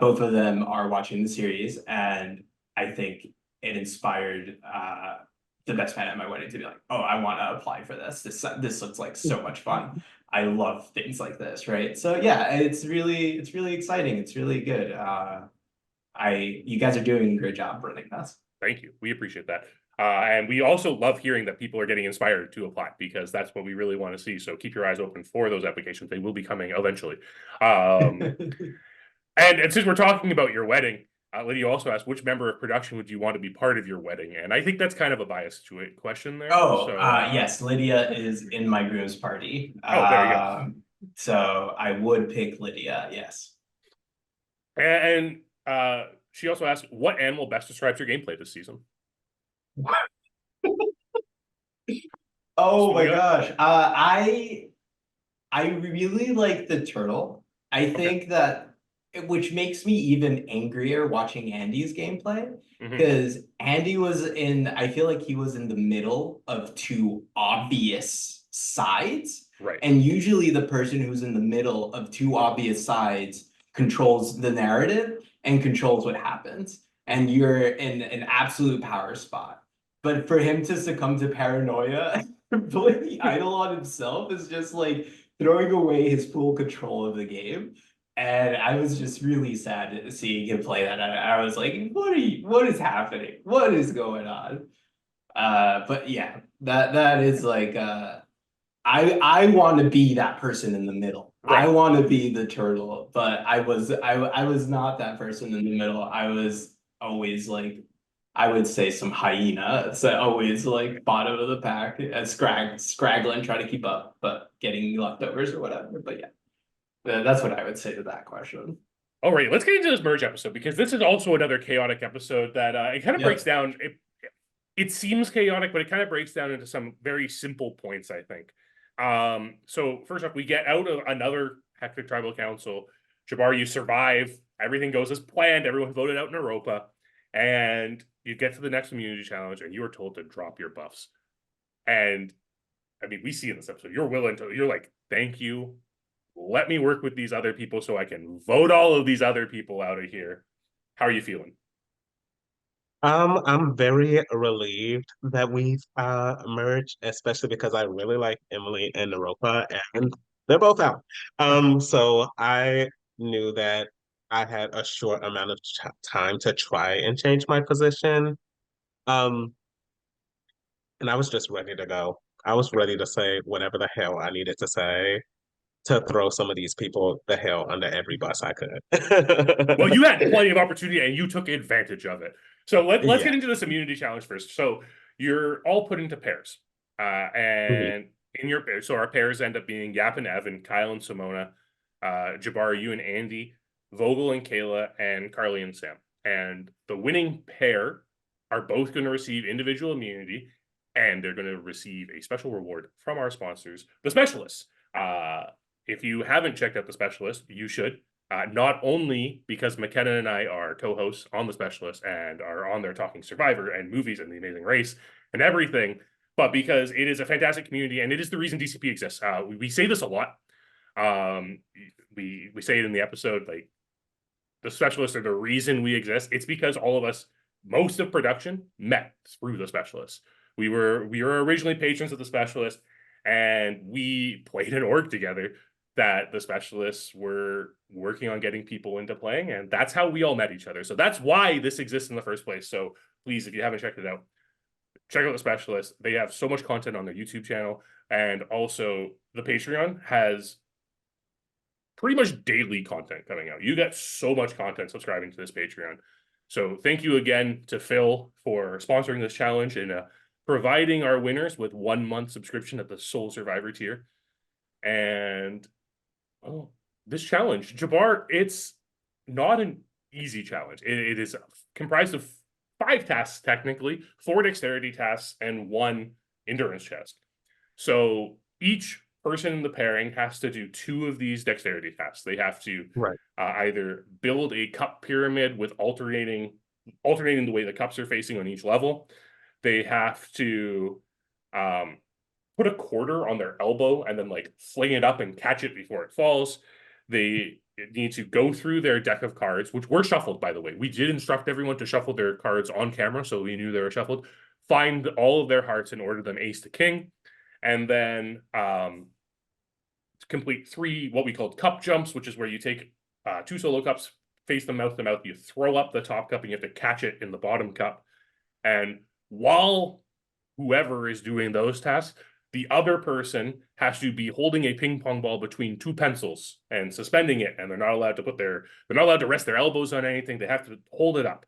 Both of them are watching the series, and I think it inspired the best man at my wedding to be like, oh, I want to apply for this. This looks like so much fun. I love things like this, right? So yeah, it's really exciting. It's really good. You guys are doing a great job running this. Thank you. We appreciate that. And we also love hearing that people are getting inspired to apply, because that's what we really want to see. So keep your eyes open for those applications. They will be coming eventually. And since we're talking about your wedding, Lydia also asked, which member of production would you want to be part of your wedding? And I think that's kind of a biased question there. Oh, So, yes, Lydia is in my groom's party. Oh, there you go. So I would pick Lydia, yes. And she also asked, what animal best describes your gameplay this season? Oh my gosh. I really like the turtle. I think that, which makes me even angrier watching Andy's gameplay, because Andy was I feel like he was in the middle of two obvious sides. Right. And usually the person who's in the middle of two obvious sides controls the narrative and controls what happens. And you're in an absolute power spot. But for him to succumb to paranoia and play the idol on himself is just like throwing away his full control of the game. And I was just really sad seeing him play that. I was like, what is happening? What is going on? But yeah, that is like I want to be that person in the middle. Right. I want to be the turtle, but I was not that person in the middle. I was always like, I would say some hyena. So always like bottom of the pack, scraggling, trying to keep up, but getting leftovers or whatever. But yeah, that's what I would say to that question. All right, let's get into this merge episode, because this is also another chaotic episode that it kind of breaks down. It seems chaotic, but it kind of breaks down into some very simple points, I think. So first off, we get out of another hectic tribal council. Jabbar, you survive. Everything goes as planned. Everyone voted out Naropa. And you get to the next immunity challenge, and you are told to drop your buffs. And, I mean, we see in this episode, you're like, thank you. Let me work with these other people so I can vote all of these other people out of here. How are you feeling? I'm very relieved that we've merged, especially because I really like Emily and Naropa, and they're both out. So I knew that I had a short amount of time to try and change my position. And I was just ready to go. I was ready to say whatever the hell I needed to say to throw some of these people the hell under every bus I could. Well, you had plenty of opportunity and you took advantage of it. So let's Yeah. get into this immunity challenge first. So you're all put into pairs. And in your pairs, so our pairs end up being Yap and Evan, Kyle and Simona, Jabbar, you and Andy, Vogl and Kayla, and Karli and Sam. And the winning pair are both going to receive individual immunity, and they're going to receive a special reward from our sponsors, the Specialists. If you haven't checked out the Specialist, you should. Not only because McKenna and I are co-hosts on the Specialist and are on there talking Survivor and movies and The Amazing Race and everything, but because it is a fantastic community and it is the reason DCP exists. We say this a lot. We say it in the episode, like, the Specialists are the reason we exist. It's because all of us, most of production, met through the Specialists. We were originally patrons of the Specialist, and we played an org together that the Specialists were working on getting people into playing, and that's how we all met each other. So that's why this exists in the first place. So please, if you haven't checked it out, check out the Specialists. They have so much content on their YouTube channel, and also the Patreon has pretty much daily content coming out. You get so much content subscribing to this Patreon. So thank you again to Phil for sponsoring this challenge and providing our winners with 1 month subscription at the Sole Survivor tier. And this challenge, Jabbar, it's not an easy challenge. It is comprised of 5 tasks, technically, 4 dexterity tasks, and 1 endurance test. So each person in the pairing has to do 2 of these dexterity tasks. They have to either build a cup pyramid with alternating the way the cups are facing on each level. They have to put a quarter on their elbow and then like fling it up and catch it before it falls. They need to go through their deck of cards, which were shuffled, by the way. We did instruct everyone to shuffle their cards on camera, so we knew they were shuffled. Find all of their hearts and order them ace to king. And then complete 3 what we called cup jumps, which is where you take 2 solo cups, face them mouth to mouth, you throw up the top cup and you have to catch it in the bottom cup. And while whoever is doing those tasks, the other person has to be holding a ping pong ball between two pencils and suspending it, and they're not allowed to rest their elbows on anything. They have to hold it up.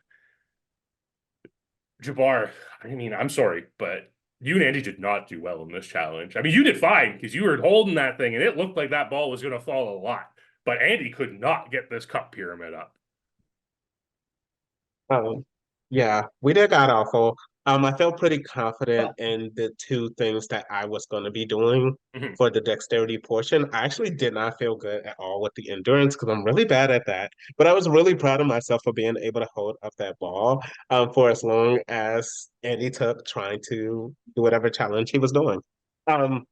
Jabbar, I mean, I'm sorry, but you and Andy did not do well in this challenge. I mean, you did fine because you were holding that thing and it looked like that ball was going to fall a lot. But Andy could not get this cup pyramid up. Yeah, we did got awful. I felt pretty confident in the two things that I was going to be doing for the dexterity portion. I actually did not feel good at all with the endurance because I'm really bad at that. But I was really proud of myself for being able to hold up that ball for as long as Andy took trying to do whatever challenge he was doing. Um,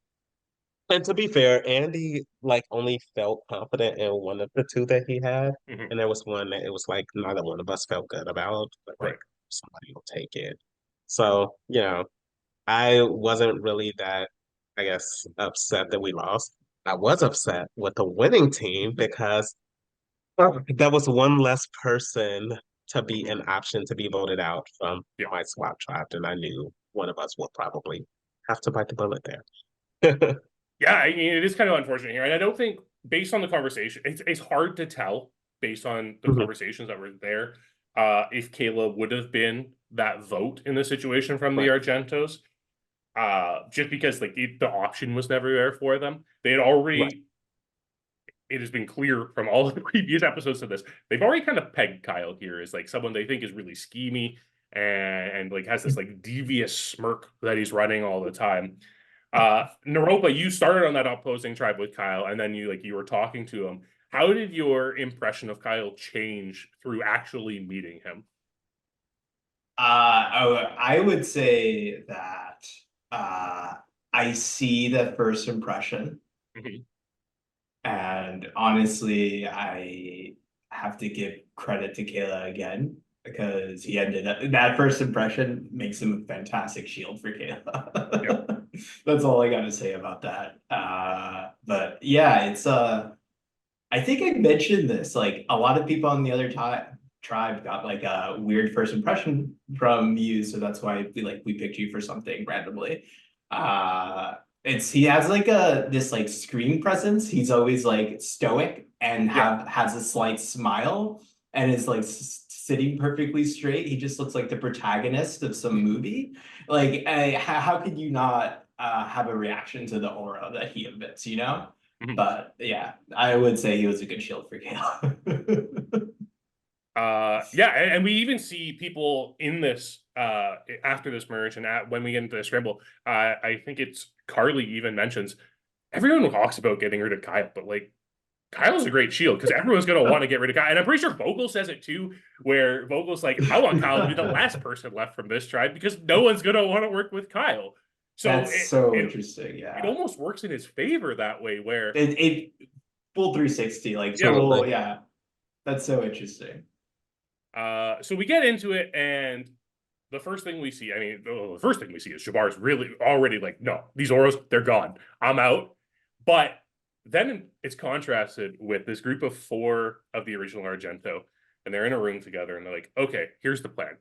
and to be fair, Andy like only felt confident in one of the two that he had. And there was one that it was like neither one of us felt good about, but like somebody will take it. So, I wasn't really that, I guess, upset that we lost. I was upset with the winning team because that was one less person to be an option to be voted out from my swap tribe, and I knew one of us would probably have to bite the bullet there. Yeah, I mean, it is kind of unfortunate here. And I don't think, based on the conversation, it's hard to tell based on the conversations that were there, if Kayla would have been that vote in the situation from the Argentos. Just because like the option was never there for them. They had already, it has been clear from all of the previous episodes of this, they've already kind of pegged Kyle here as like someone they think is really schemy and like has this like devious smirk that he's running all the time. Naropa, you started on that opposing tribe with Kyle, and then you were talking to him. How did your impression of Kyle change through actually meeting him? I would say that I see the first impression. And honestly, I have to give credit to Kayla again because he ended up that first impression makes him a fantastic shield for Kayla. That's all I got to say about that. But yeah, it's I think I mentioned this. Like a lot of people on the other tribe got like a weird first impression from you, so that's why we picked you for something randomly. He has like this like screen presence. He's always like stoic and has a slight smile and is like sitting perfectly straight. He just looks like the protagonist of some movie. Like, how could you not have a reaction to the aura that he emits? But yeah, I would say he was a good shield for Kayla. And we even see people in this after this merge and when we get into the scramble. I think it's Karli even mentions everyone talks about getting rid of Kyle, but like Kyle's a great shield because everyone's gonna want to get rid of Kyle. And I'm pretty sure Vogl says it too, where Vogel's like, I want Kyle to be the last person left from this tribe because no one's gonna want to work with Kyle. So that's so interesting. Yeah, it almost works in his favor that way, where it full 360, like total. Yeah, that's so interesting. So we get into it, and the first thing we see, the first thing we see is Jabbar's really already like, no, these auras, they're gone. I'm out. But then it's contrasted with this group of 4 of the original Argento, and they're in a room together, and they're like, okay, here's the plan.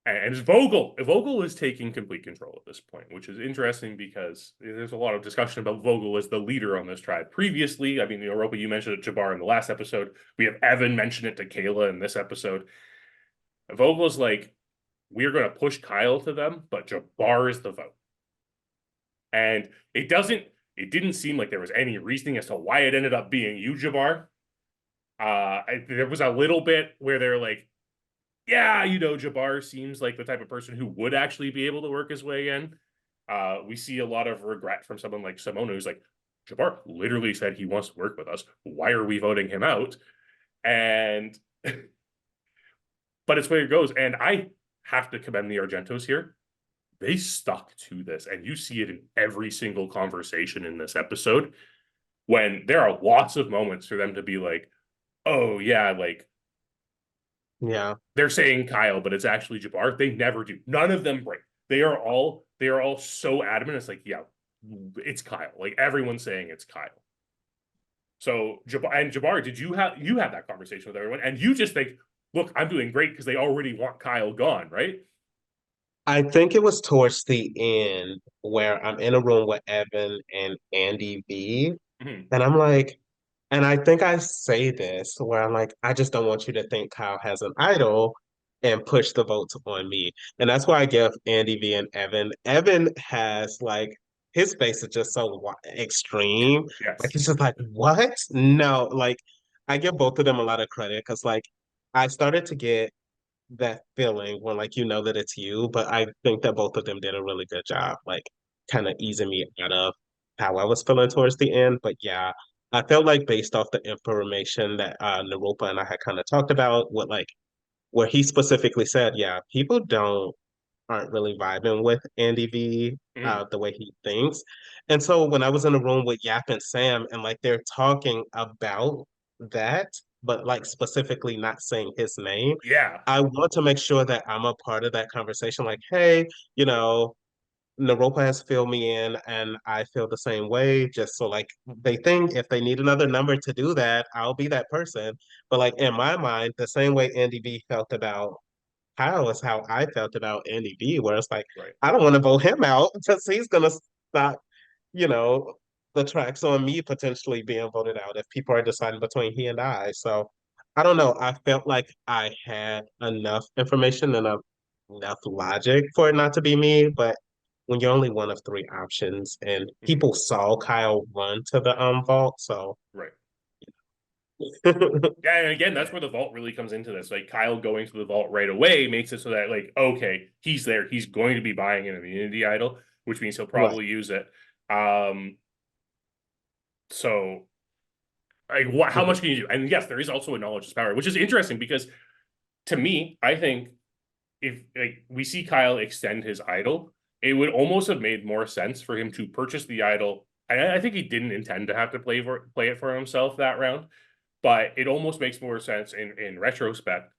And it's Vogl. Vogl is taking complete control at this point, which is interesting because there's a lot of discussion about Vogl as the leader on this tribe. Previously, Naropa, you mentioned it to Jabbar in the last episode. We have Evan mention it to Kayla in this episode. Vogel's like, we're going to push Kyle to them, but Jabbar is the vote. And it didn't seem like there was any reasoning as to why it ended up being you, Jabbar. There was a little bit where they're like, yeah, Jabbar seems like the type of person who would actually be able to work his way in. We see a lot of regret from someone like Simona, who's like, Jabbar literally said he wants to work with us. Why are we voting him out? And, but it's where it goes. And I have to commend the Argentos here. They stuck to this, and you see it in every single conversation in this episode when there are lots of moments for them to be like, oh yeah, like, yeah, they're saying Kyle, but it's actually Jabbar. They never do. None of them break. They are all so adamant. It's like, yeah, it's Kyle. Like everyone's saying it's Kyle. So Jabbar, did you have that conversation with everyone? And you just think, look, I'm doing great because they already want Kyle gone, right? I think it was towards the end where I'm in a room with Evan and Andy V. Mhm. And I'm like, and I think I say this where I'm like, I just don't want you to think Kyle has an idol and push the votes on me. And that's why I give Andy V and Evan. Evan has like his face is just so extreme. Like Yes. he's just like, what? No, like I give both of them a lot of credit because like I started to get that feeling when like you know that it's you, but I think that both of them did a really good job, like kind of easing me out of how I was feeling towards the end. But yeah, I felt like based off the information that Naropa and I had kind of talked about, what like where he specifically said, yeah, people don't aren't really vibing with Andy V Mhm. the way he thinks. And so when I was in the room with Yap and Sam and like they're talking about that, but like specifically not saying his name, Yeah. I want to make sure that I'm a part of that conversation. Like, hey, you know, Naropa has filled me in and I feel the same way. Just so like they think if they need another number to do that, I'll be that person. But like in my mind, the same way Andy B felt about Kyle is how I felt about Andy B, where it's like, Right. I don't want to vote him out because he's gonna stop, you know, the tracks on me potentially being voted out if people are deciding between he and I. So I don't know. I felt like I had enough information and enough logic for it not to be me, but when you're only one of three options and Mhm. people saw Kyle run to the vault, so Right. Yeah, and again, that's where the vault really comes into this. Like Kyle going to the vault right away makes it so that like, okay, he's there. He's going to be buying an immunity idol, which means he'll right. probably use it. Um, so like what how much can you do? And yes, there is also a knowledge is power, which is interesting because to me, I think if like we see Kyle extend his idol, it would almost have made more sense for him to purchase the idol. And I think he didn't intend to have to play it for himself that round, but it almost makes more sense in retrospect.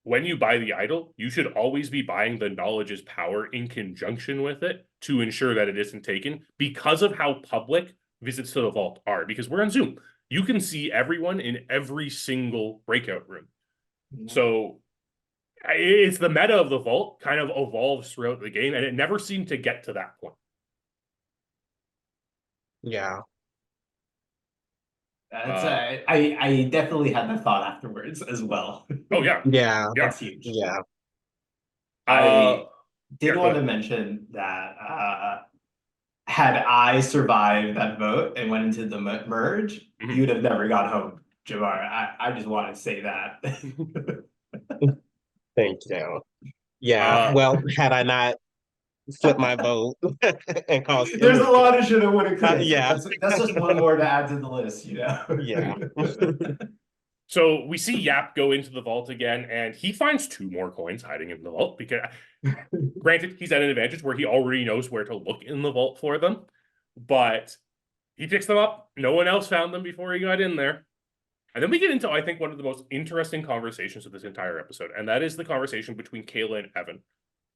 When you buy the idol, you should always be buying the knowledge's power in conjunction with it to ensure that it isn't taken because of how public visits to the vault are. Because we're on Zoom, you can see everyone in every single breakout room. So it's the meta of the vault kind of evolves throughout the game, and it never seemed to get to that point. Yeah. That's I definitely had the thought afterwards as well. Oh yeah, Yeah. yeah, That's huge. Yeah. I did yeah. Go want to ahead. mention that had I survived that vote and went into the merge, you Mhm. would have never got home, Jabbar. I just want to say that. Thank you. Yeah. Uh, Well, had I not flipped my vote and caused There's a endless lot of shoulda, woulda, coulda, but yeah, that's just one more to add to the list, you yeah. know. so we see Yap go into the vault again, and he finds two more coins hiding in the vault because, granted, he's at an advantage where he already knows where to look in the vault for them, but he picks them up. No one else found them before he got in there. And then we get into, I think, one of the most interesting conversations of this entire episode, and that is the conversation between Kayla and Evan,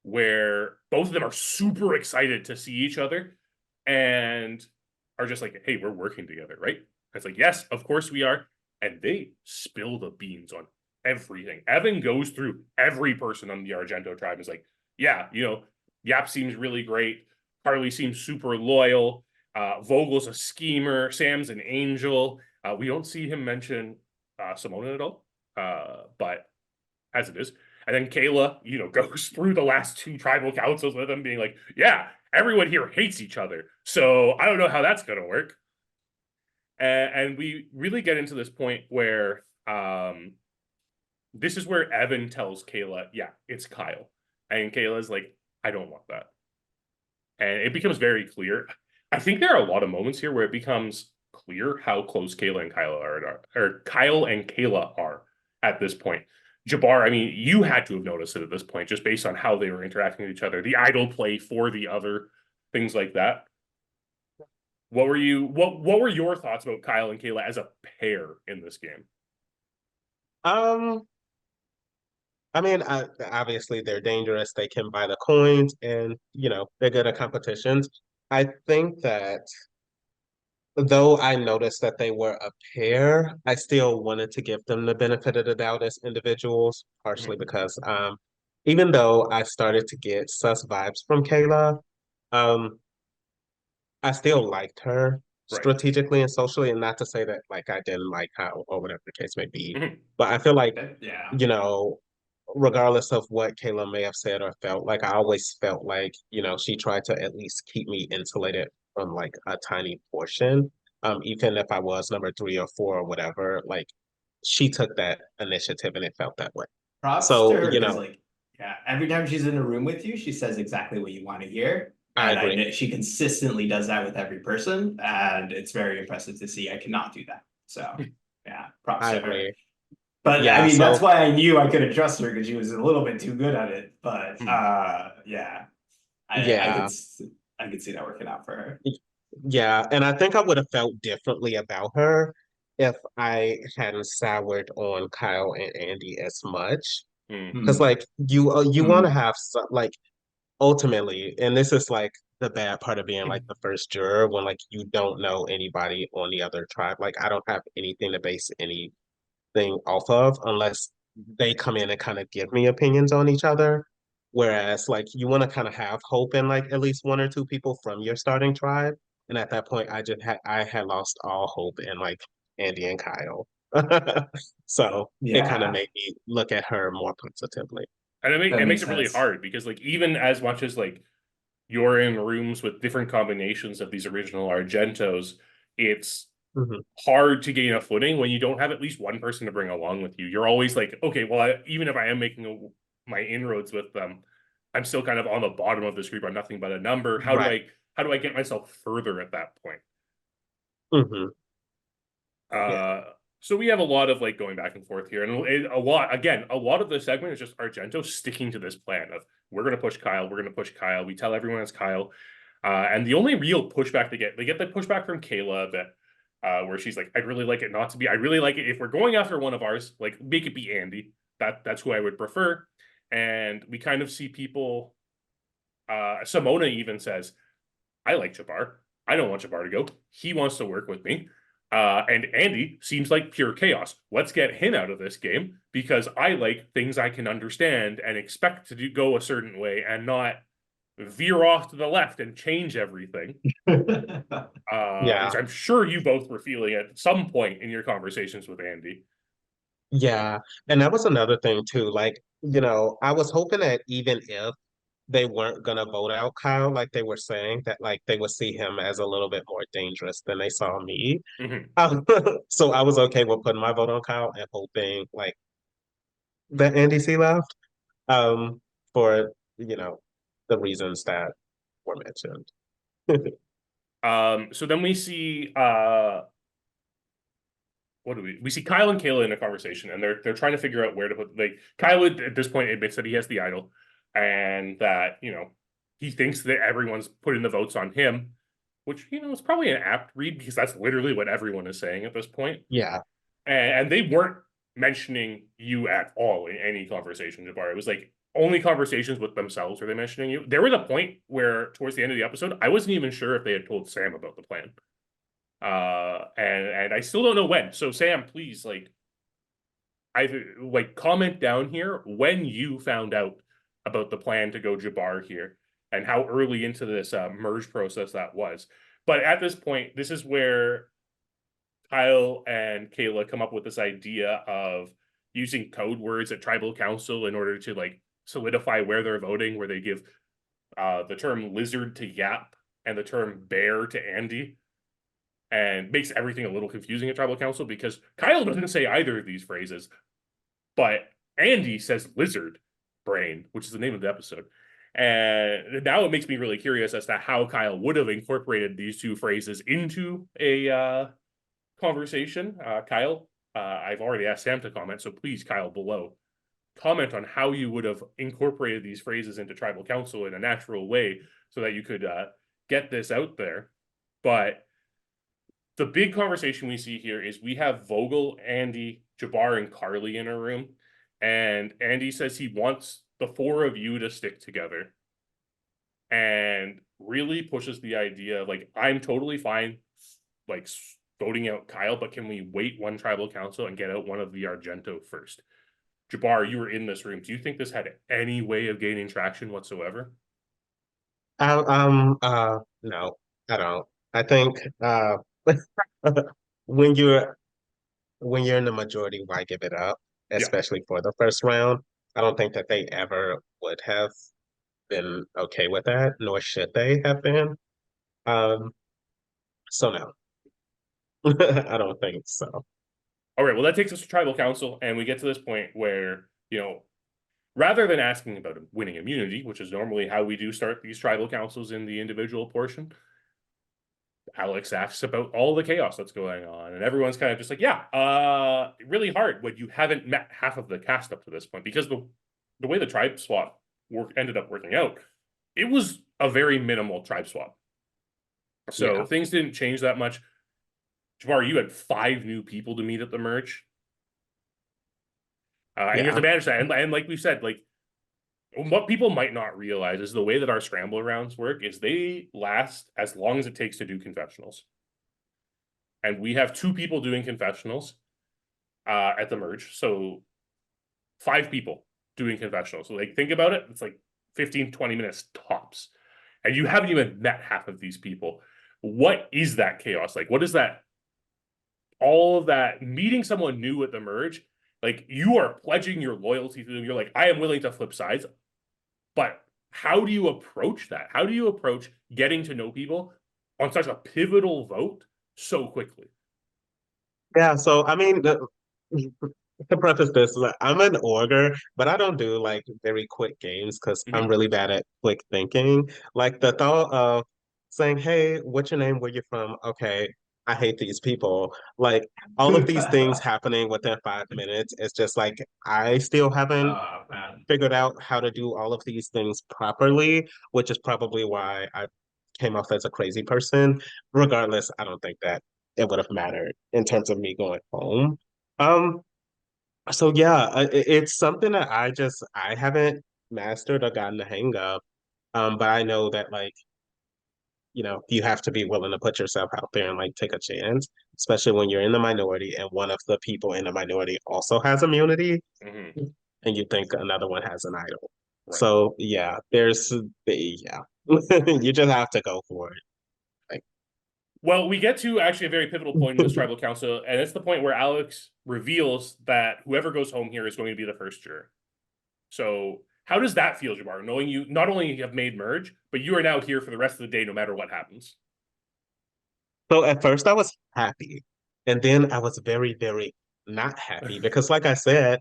where both of them are super excited to see each other and are just like, hey, we're working together, right? And it's like, yes, of course we are. And they spill the beans on everything. Evan goes through every person on the Argento tribe and is like, yeah, Yap seems really great. Karli seems super loyal. Vogel's a schemer. Sam's an angel. We don't see him mention Simona at all, but as it is. And then Kayla, goes through the last two tribal councils with him, being like, yeah, everyone here hates each other. So I don't know how that's going to work. And we really get into this point where this is where Evan tells Kayla, yeah, it's Kyle. And Kayla's like, I don't want that. And it becomes very clear. I think there are a lot of moments here where it becomes clear how close Kayla and Kyle are, or Kyle and Kayla are at this point. Jabbar, I mean, you had to have noticed it at this point, just based on how they were interacting with each other, the idol play for the other, things like that. What were your thoughts about Kyle and Kayla as a pair in this game? Um, I mean, obviously they're dangerous. They can buy the coins, and they're good at competitions. I think that though I noticed that they were a pair, I still wanted to give them the benefit of the doubt as individuals, partially Mhm. because even though I started to get sus vibes from Kayla, um, I still liked her Right. strategically and socially, and not to say that like I didn't like her or whatever the case may be, Mhm. but I feel like, Yeah. you know, regardless of what Kayla may have said or felt, like I always felt like, she tried to at least keep me insulated from like a tiny portion. Even if I was number 3 or 4 or whatever, like she took that initiative and it felt that way. Props to So, her because like yeah, every time she's in a room with you, she says exactly what you want to hear. I And I agree. know she consistently does that with every person, and it's very impressive to see. I cannot do that. So yeah, props I to her. agree. But I Yeah, mean, that's so why I knew I couldn't trust her because she was a little bit too good at it. But Mhm. yeah, yeah. I could see that working out for her. Yeah, and I think I would have felt differently about her if I hadn't soured on Kyle and Andy as much. Mhm. Because Hmm. like you want to Hmm. have like ultimately, and this is like the bad part of being like the first juror when like you don't know anybody on the other tribe. Like I don't have anything to base anything off of unless they come in and kind of give me opinions on each other. Whereas like you want to kind of have hope in like at least 1 or 2 people from your starting tribe. And at that point, I had lost all hope in like Andy and Kyle. So it kind of Yeah, made me look at her more positively. And that it makes makes it really sense. hard because like even as much as like you're in rooms with different combinations of these original Argentos, it's Mhm. hard to gain a footing when you don't have at least one person to bring along with you. You're always like, okay, well, even if I am making my inroads with them, I'm still kind of on the bottom of this group. I'm nothing but a number. Right. How do I get myself further at that point? Hmm. Yeah. Uh, so we have a lot of like going back and forth here, and a lot of the segment is just Argento sticking to this plan of we're going to push Kyle, we're going to push Kyle. We tell everyone it's Kyle, and the only real pushback they get the pushback from Kayla that where she's like, I'd really like it not to be. I really like it if we're going after one of ours, like make it be Andy. That's who I would prefer. And we kind of see people. Simona even says, I like Jabbar. I don't want Jabbar to go. He wants to work with me. And Andy seems like pure chaos. Let's get him out of this game because I like things I can understand and expect to go a certain way and not veer off to the left and change everything. Which Yeah. I'm sure you both were feeling at some point in your conversations with Andy. Yeah. And that was another thing too. Like, I was hoping that even if they weren't gonna vote out Kyle, like they were saying, that like they would see him as a little bit more dangerous than they saw me. Mm-hmm. Um, so I was okay with putting my vote on Kyle and hoping like that Andy C left. For the reasons that were mentioned. So then we see what do we see Kyle and Kayla in a conversation and they're trying to figure out where to put like Kyle at this point admits that he has the idol and that he thinks that everyone's putting the votes on him, which is probably an apt read because that's literally what everyone is saying at this point. Yeah. And they weren't mentioning you at all in any conversation, Jabbar. It was like only conversations with themselves were they mentioning you. There was a point where towards the end of the episode, I wasn't even sure if they had told Sam about the plan. And I still don't know when. So Sam, please comment down here when you found out about the plan to go Jabbar here and how early into this merge process that was. But at this point, this is where Kyle and Kayla come up with this idea of using code words at tribal council in order to like solidify where they're voting, where they give the term lizard to Yap and the term bear to Andy, and makes everything a little confusing at tribal council because Kyle doesn't say either of these phrases, but Andy says lizard brain, which is the name of the episode. And now it makes me really curious as to how Kyle would have incorporated these two phrases into a conversation. Kyle, I've already asked Sam to comment, so please, Kyle, below, comment on how you would have incorporated these phrases into tribal council in a natural way so that you could get this out there. But the big conversation we see here is we have Vogl, Andy, Jabbar, and Karli in a room. And Andy says he wants the 4 of you to stick together and really pushes the idea of like, I'm totally fine like voting out Kyle, but can we wait one tribal council and get out one of the Argento first? Jabbar, you were in this room. Do you think this had any way of gaining traction whatsoever? No, I don't. I think when you're when you're in the majority, why give it up? Yeah. Especially for the first round. I don't think that they ever would have been okay with that, nor should they have been. Um, so no, I don't think so. All right. Well, that takes us to tribal council, and we get to this point where, rather than asking about winning immunity, which is normally how we do start these tribal councils in the individual portion, Alex asks about all the chaos that's going on, and everyone's kind of just like, yeah, really hard when you haven't met half of the cast up to this point, because the way the tribe swap ended up working out, it was a very minimal tribe swap. So Yeah. things didn't change that much. Jabbar, you had 5 new people to meet at the merge. And you have to manage that. And like we said, like, what people might not realize is the way that our scrambler rounds work is they last as long as it takes to do confessionals. And we have 2 people doing confessionals at the merge. So 5 people doing confessionals. So like, think about it. It's like 15, 20 minutes tops. And you haven't even met half of these people. What is that chaos? Like, what is that? All of that, meeting someone new at the merge, like, you are pledging your loyalty to them. You're like, I am willing to flip sides. But how do you approach that? How do you approach getting to know people on such a pivotal vote so quickly? Yeah, so I mean, to preface this, like, I'm an orger, but I don't do like very quick games because I'm really bad at quick thinking. Like the thought of saying, "Hey, what's your name? Where you from?" Okay, I hate these people. Like all of these things happening within 5 minutes. It's just like I still haven't Man. figured out how to do all of these things properly, which is probably why I came off as a crazy person. Regardless, I don't think that it would have mattered in terms of me going home. Um, so yeah, it's something that I haven't mastered or gotten the hang of. But I know that like, you have to be willing to put yourself out there and like take a chance, especially when you're in the minority and one of the people in the minority also has immunity and you think another one has an idol. Right. So yeah, yeah. You just have to go for it. Like, Well, we get to actually a very pivotal point in this tribal council, and it's the point where Alex reveals that whoever goes home here is going to be the first juror. So how does that feel, Jabbar, knowing you not only have made merge, but you are now here for the rest of the day no matter what happens? so at first I was happy, and then I was very, very not happy because like I said,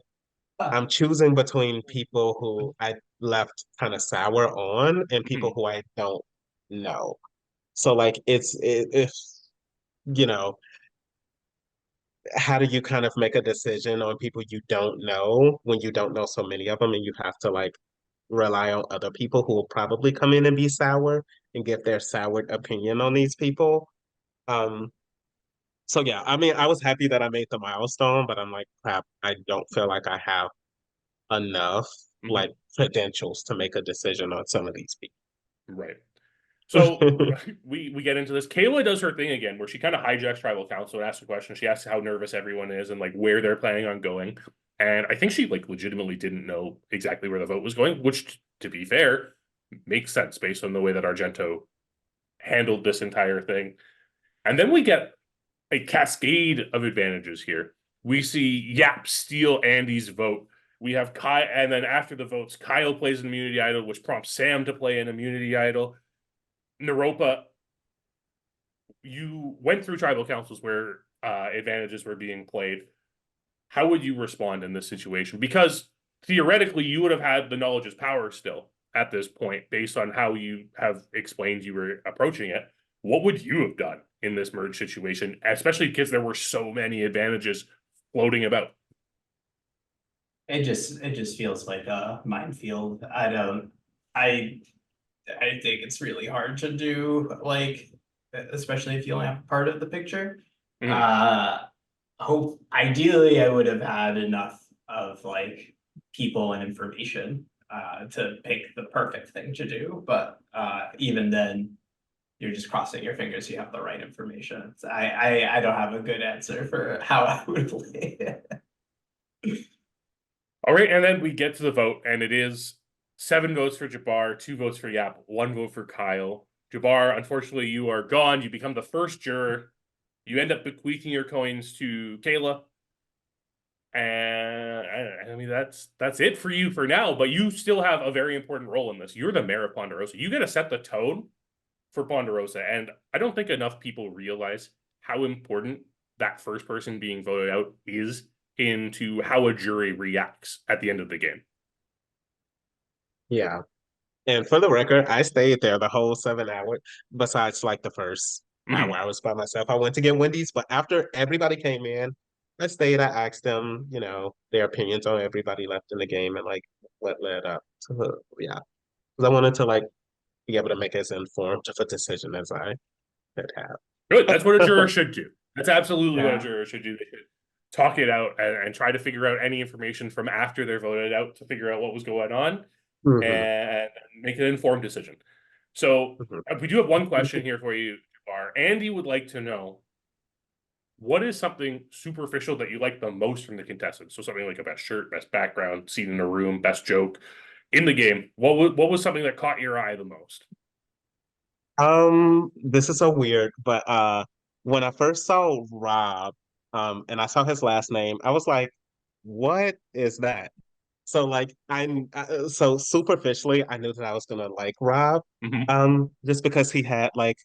I'm choosing between people who I left kind of sour on and people who I don't know. So like if you know, how do you kind of make a decision on people you don't know when you don't know so many of them and you have to like rely on other people who will probably come in and be sour and give their soured opinion on these people. Um, so yeah, I mean, I was happy that I made the milestone, but I'm like, crap, I don't feel like I have enough like credentials to make a decision on some of these Right. So people. we get into this. Kayla does her thing again, where she kind of hijacks tribal council and asks a question. She asks how nervous everyone is and like where they're planning on going. And I think she like legitimately didn't know exactly where the vote was going, which, to be fair, makes sense based on the way that Argento handled this entire thing. And then we get a cascade of advantages here. We see Yap steal Andy's vote. We have Kai, and then after the votes, Kyle plays an immunity idol, which prompts Sam to play an immunity idol. Naropa, you went through tribal councils where advantages were being played. How would you respond in this situation? Because theoretically, you would have had the knowledge is power still at this point, based on how you have explained you were approaching it. What would you have done in this merge situation, especially because there were so many advantages floating about? It just feels like a minefield. I think it's really hard to do, like, especially if you only have part of the picture. Ideally I would have had enough of like people and information to pick the perfect thing to do, but even then you're just crossing your fingers you have the right information. So I don't have a good answer for how I would play it. All right, and then we get to the vote, and it is 7 votes for Jabbar, 2 votes for Yap, 1 vote for Kyle. Jabbar, unfortunately, you are gone. You become the first juror. You end up bequeathing your coins to Kayla. And I mean, that's it for you for now, but you still have a very important role in this. You're the mayor of Ponderosa. You got to set the tone for Ponderosa. And I don't think enough people realize how important that first person being voted out is into how a jury reacts at the end of the game. Yeah. And for the record, I stayed there the whole 7 hours, besides like the first hour I was by myself. I went to get Wendy's, but after everybody came in, I stayed. I asked them, their opinions on everybody left in the game and like what led up to yeah. Because I wanted to like be able to make as informed of a decision as I could have. Good. That's what a juror should do. That's absolutely what a Yeah. juror should do. They should talk it out and try to figure out any information from after they're voted out to figure out what was going on Mhm, and make an informed decision. So mhm. we do have one question here for you, Jabbar. Andy would like to know, what is something superficial that you like the most from the contestants? So something like a best shirt, best background, scene in a room, best joke in the game. What was something that caught your eye the most? This is so weird, but when I first saw Rob, and I saw his last name, I was like, what is that? So like so superficially, I knew that I was gonna like Rob, Mm-hmm. just because he had like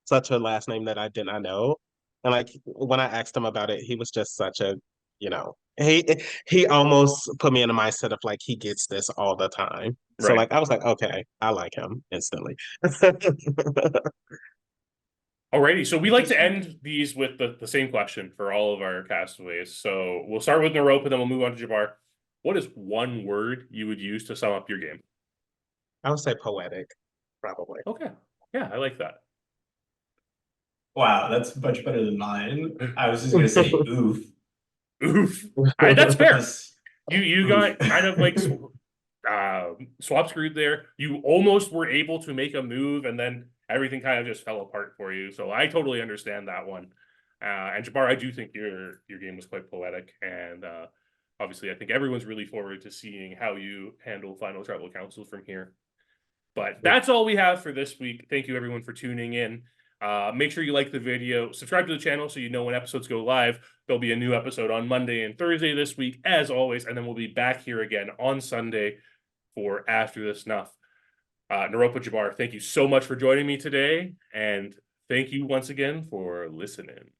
such a last name that I did not know. And like when I asked him about it, he was just such a, you know, he almost put me in a mindset of like he gets this all the time. So Right. like I was like, okay, I like him instantly. Alrighty, so we like to Interesting. end these with the same question for all of our castaways. So we'll start with Naropa, then we'll move on to Jabbar. What is one word you would use to sum up your game? I would say poetic, probably. Okay. Yeah, I like that. Wow, that's much better than mine. I was just gonna say oof. Oof. That's fair. Just You oof. got kind of like swap screwed there. You almost were able to make a move, and then everything kind of just fell apart for you. So I totally understand that one. And Jabbar, I do think your game was quite poetic, and obviously, I think everyone's really forward to seeing how you handle final tribal council from here. But that's all we have for this week. Thank you, everyone, for tuning in. Make sure you like the video, subscribe to the channel so you know when episodes go live. There'll be a new episode on Monday and Thursday this week, as always, and then we'll be back here again on Sunday for After the Snuff. Naropa, Jabbar, thank you so much for joining me today, and thank you once again for listening.